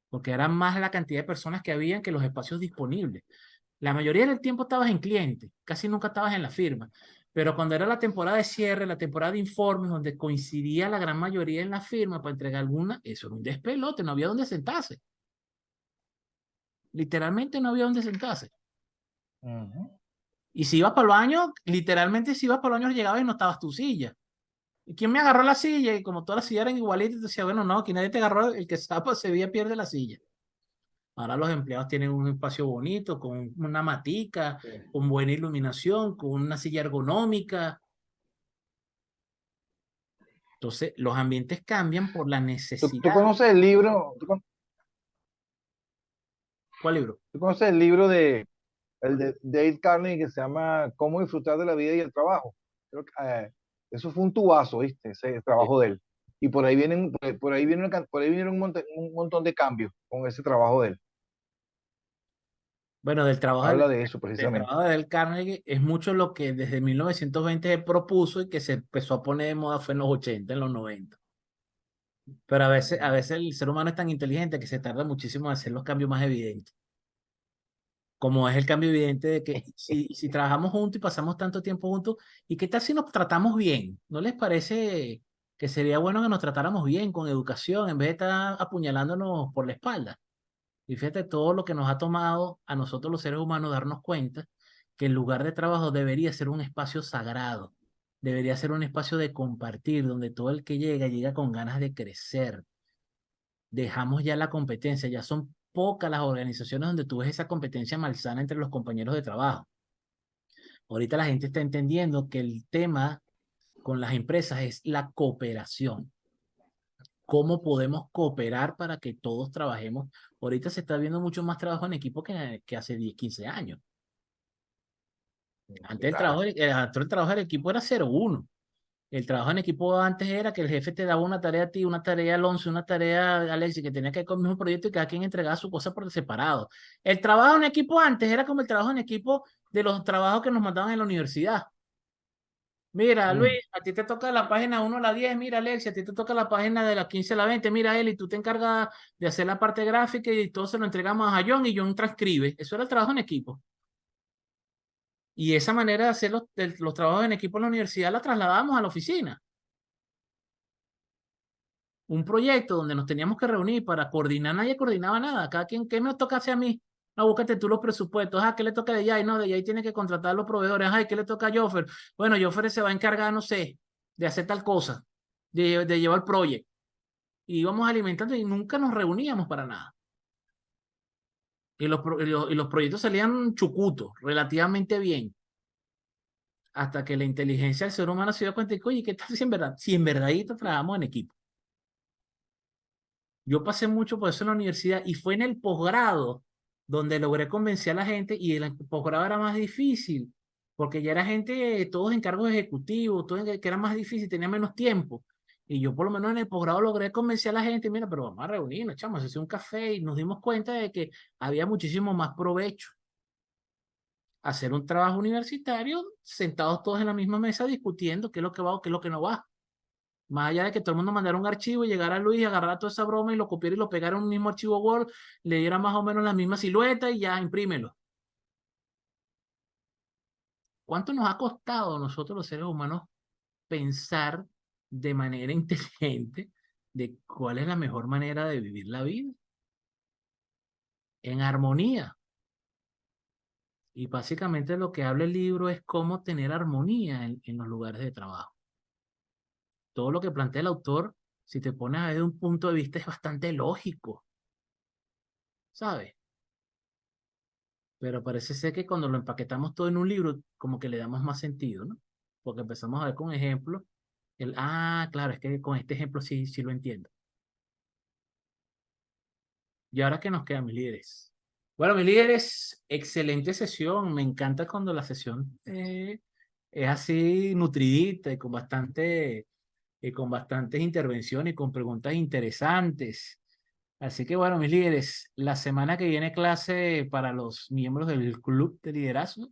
Porque era más la cantidad de personas que habían que los espacios disponibles. La mayoría del tiempo estabas en cliente, casi nunca estabas en la firma. Pero cuando era la temporada de cierre, la temporada de informes, donde coincidía la gran mayoría en la firma para entregar alguna, eso era un despelote, no había dónde sentarse. Literalmente no había dónde sentarse. Y si ibas para el baño, literalmente si ibas para el baño llegabas y no estabas tu silla. ¿Y quién me agarró la silla? Y como todas las sillas eran igualitas, te decía, bueno, no, aquí nadie te agarró, el que zapa se veía pierde la silla. Ahora los empleados tienen un espacio bonito, con una matica, con buena iluminación, con una silla ergonómica. Entonces, los ambientes cambian por la ¿Tú necesidad. conoces el libro? ¿Cuál libro? ¿Tú conoces el libro de Dale Carnegie que se llama Cómo disfrutar de la vida y el trabajo? Creo que, eso fue un tubazo, ¿viste? Ese trabajo de él. Y por ahí vienen un montón de cambios con ese trabajo de él. Bueno, Habla de eso del precisamente. trabajo de Dale Carnegie es mucho lo que desde 1920 se propuso y que se empezó a poner de moda fue en los 80, en los 90. Pero a veces el ser humano es tan inteligente que se tarda muchísimo en hacer los cambios más evidentes. Como es el cambio evidente de que si trabajamos juntos y pasamos tanto tiempo juntos, ¿y qué tal si nos tratamos bien? ¿No les parece que sería bueno que nos tratáramos bien, con educación, en vez de estar apuñalándonos por la espalda? Y fíjate todo lo que nos ha tomado a nosotros los seres humanos darnos cuenta que el lugar de trabajo debería ser un espacio sagrado, debería ser un espacio de compartir, donde todo el que llega con ganas de crecer. Dejamos ya la competencia, ya son pocas las organizaciones donde tú ves esa competencia malsana entre los compañeros de trabajo. Ahorita la gente está entendiendo que el tema con las empresas es la cooperación. ¿Cómo podemos cooperar para que todos trabajemos? Ahorita se está viendo mucho más trabajo en equipo que hace 10, 15 años. Antes Claro. el trabajo del equipo era 0-1. El trabajo en equipo antes era que el jefe te daba una tarea a ti, una tarea a Alonso, una tarea a Alexis, que tenía que ir con el mismo proyecto y cada quien entregaba su cosa por separado. El trabajo en equipo antes era como el trabajo en equipo de los trabajos que nos mandaban en la universidad. Mira, Luis, Mm, a ti te toca la página 1 a la 10, mira, Alexis, a ti te toca la página de la 15 a la 20, mira, Eli, tú te encargas de hacer la parte gráfica y todo se lo entregamos a John y John transcribe. Eso era el trabajo en equipo. Y esa manera de hacer los trabajos en equipo en la universidad la trasladamos a la oficina. Un proyecto donde nos teníamos que reunir para coordinar, nadie coordinaba nada. Cada quien, ¿qué me toca hacer a mí? No, búscate tú los presupuestos. Ah, ¿qué le toca de Yay? No, de Yay tiene que contratar a los proveedores. Ay, ¿qué le toca a Joffer? Bueno, Joffer se va a encargar, no sé, de hacer tal cosa, de llevar el proyecto. Y íbamos alimentando y nunca nos reuníamos para nada. Y los proyectos salían chucutos, relativamente bien. Hasta que la inteligencia del ser humano se dio cuenta de que, oye, ¿qué tal si en verdad trabajamos en equipo? Yo pasé mucho por eso en la universidad y fue en el posgrado donde logré convencer a la gente y el posgrado era más difícil porque ya era gente, todos en cargos ejecutivos, que era más difícil, tenía menos tiempo. Y yo por lo menos en el posgrado logré convencer a la gente, mira, pero vamos a reunirnos, chamos, hacer un café y nos dimos cuenta de que había muchísimo más provecho hacer un trabajo universitario sentados todos en la misma mesa discutiendo qué es lo que va o qué es lo que no va. Más allá de que todo el mundo mandara un archivo y llegara Luis y agarrara toda esa broma y lo copiara y lo pegara en un mismo archivo Word, le diera más o menos la misma silueta y ya imprímelo. ¿Cuánto nos ha costado a nosotros los seres humanos pensar de manera inteligente de cuál es la mejor manera de vivir la vida? En armonía. Y básicamente lo que habla el libro es cómo tener armonía en los lugares de trabajo. Todo lo que plantea el autor, si te pones a ver de un punto de vista, es bastante lógico, ¿sabes? Pero parece ser que cuando lo empaquetamos todo en un libro, como que le damos más sentido, ¿no? Porque empezamos a ver con ejemplos, claro, es que con este ejemplo sí, sí lo entiendo. Y ahora que nos quedan mis líderes. Bueno, mis líderes, excelente sesión. Me encanta cuando la sesión es así nutridita y con bastantes intervenciones y con preguntas interesantes. Así que bueno, mis líderes, la semana que viene clase para los miembros del club de liderazgo.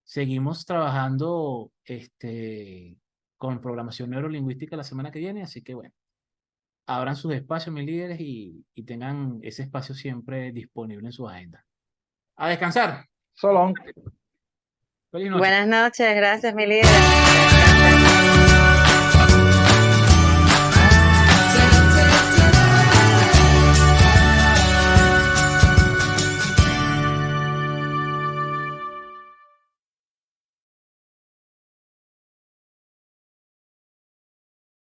Seguimos trabajando con programación neurolingüística la semana que viene, así que bueno, abran sus espacios, mis líderes, y tengan ese espacio siempre disponible en su agenda. A descansar. so long. Feliz noche. Buenas noches, gracias, mi líder.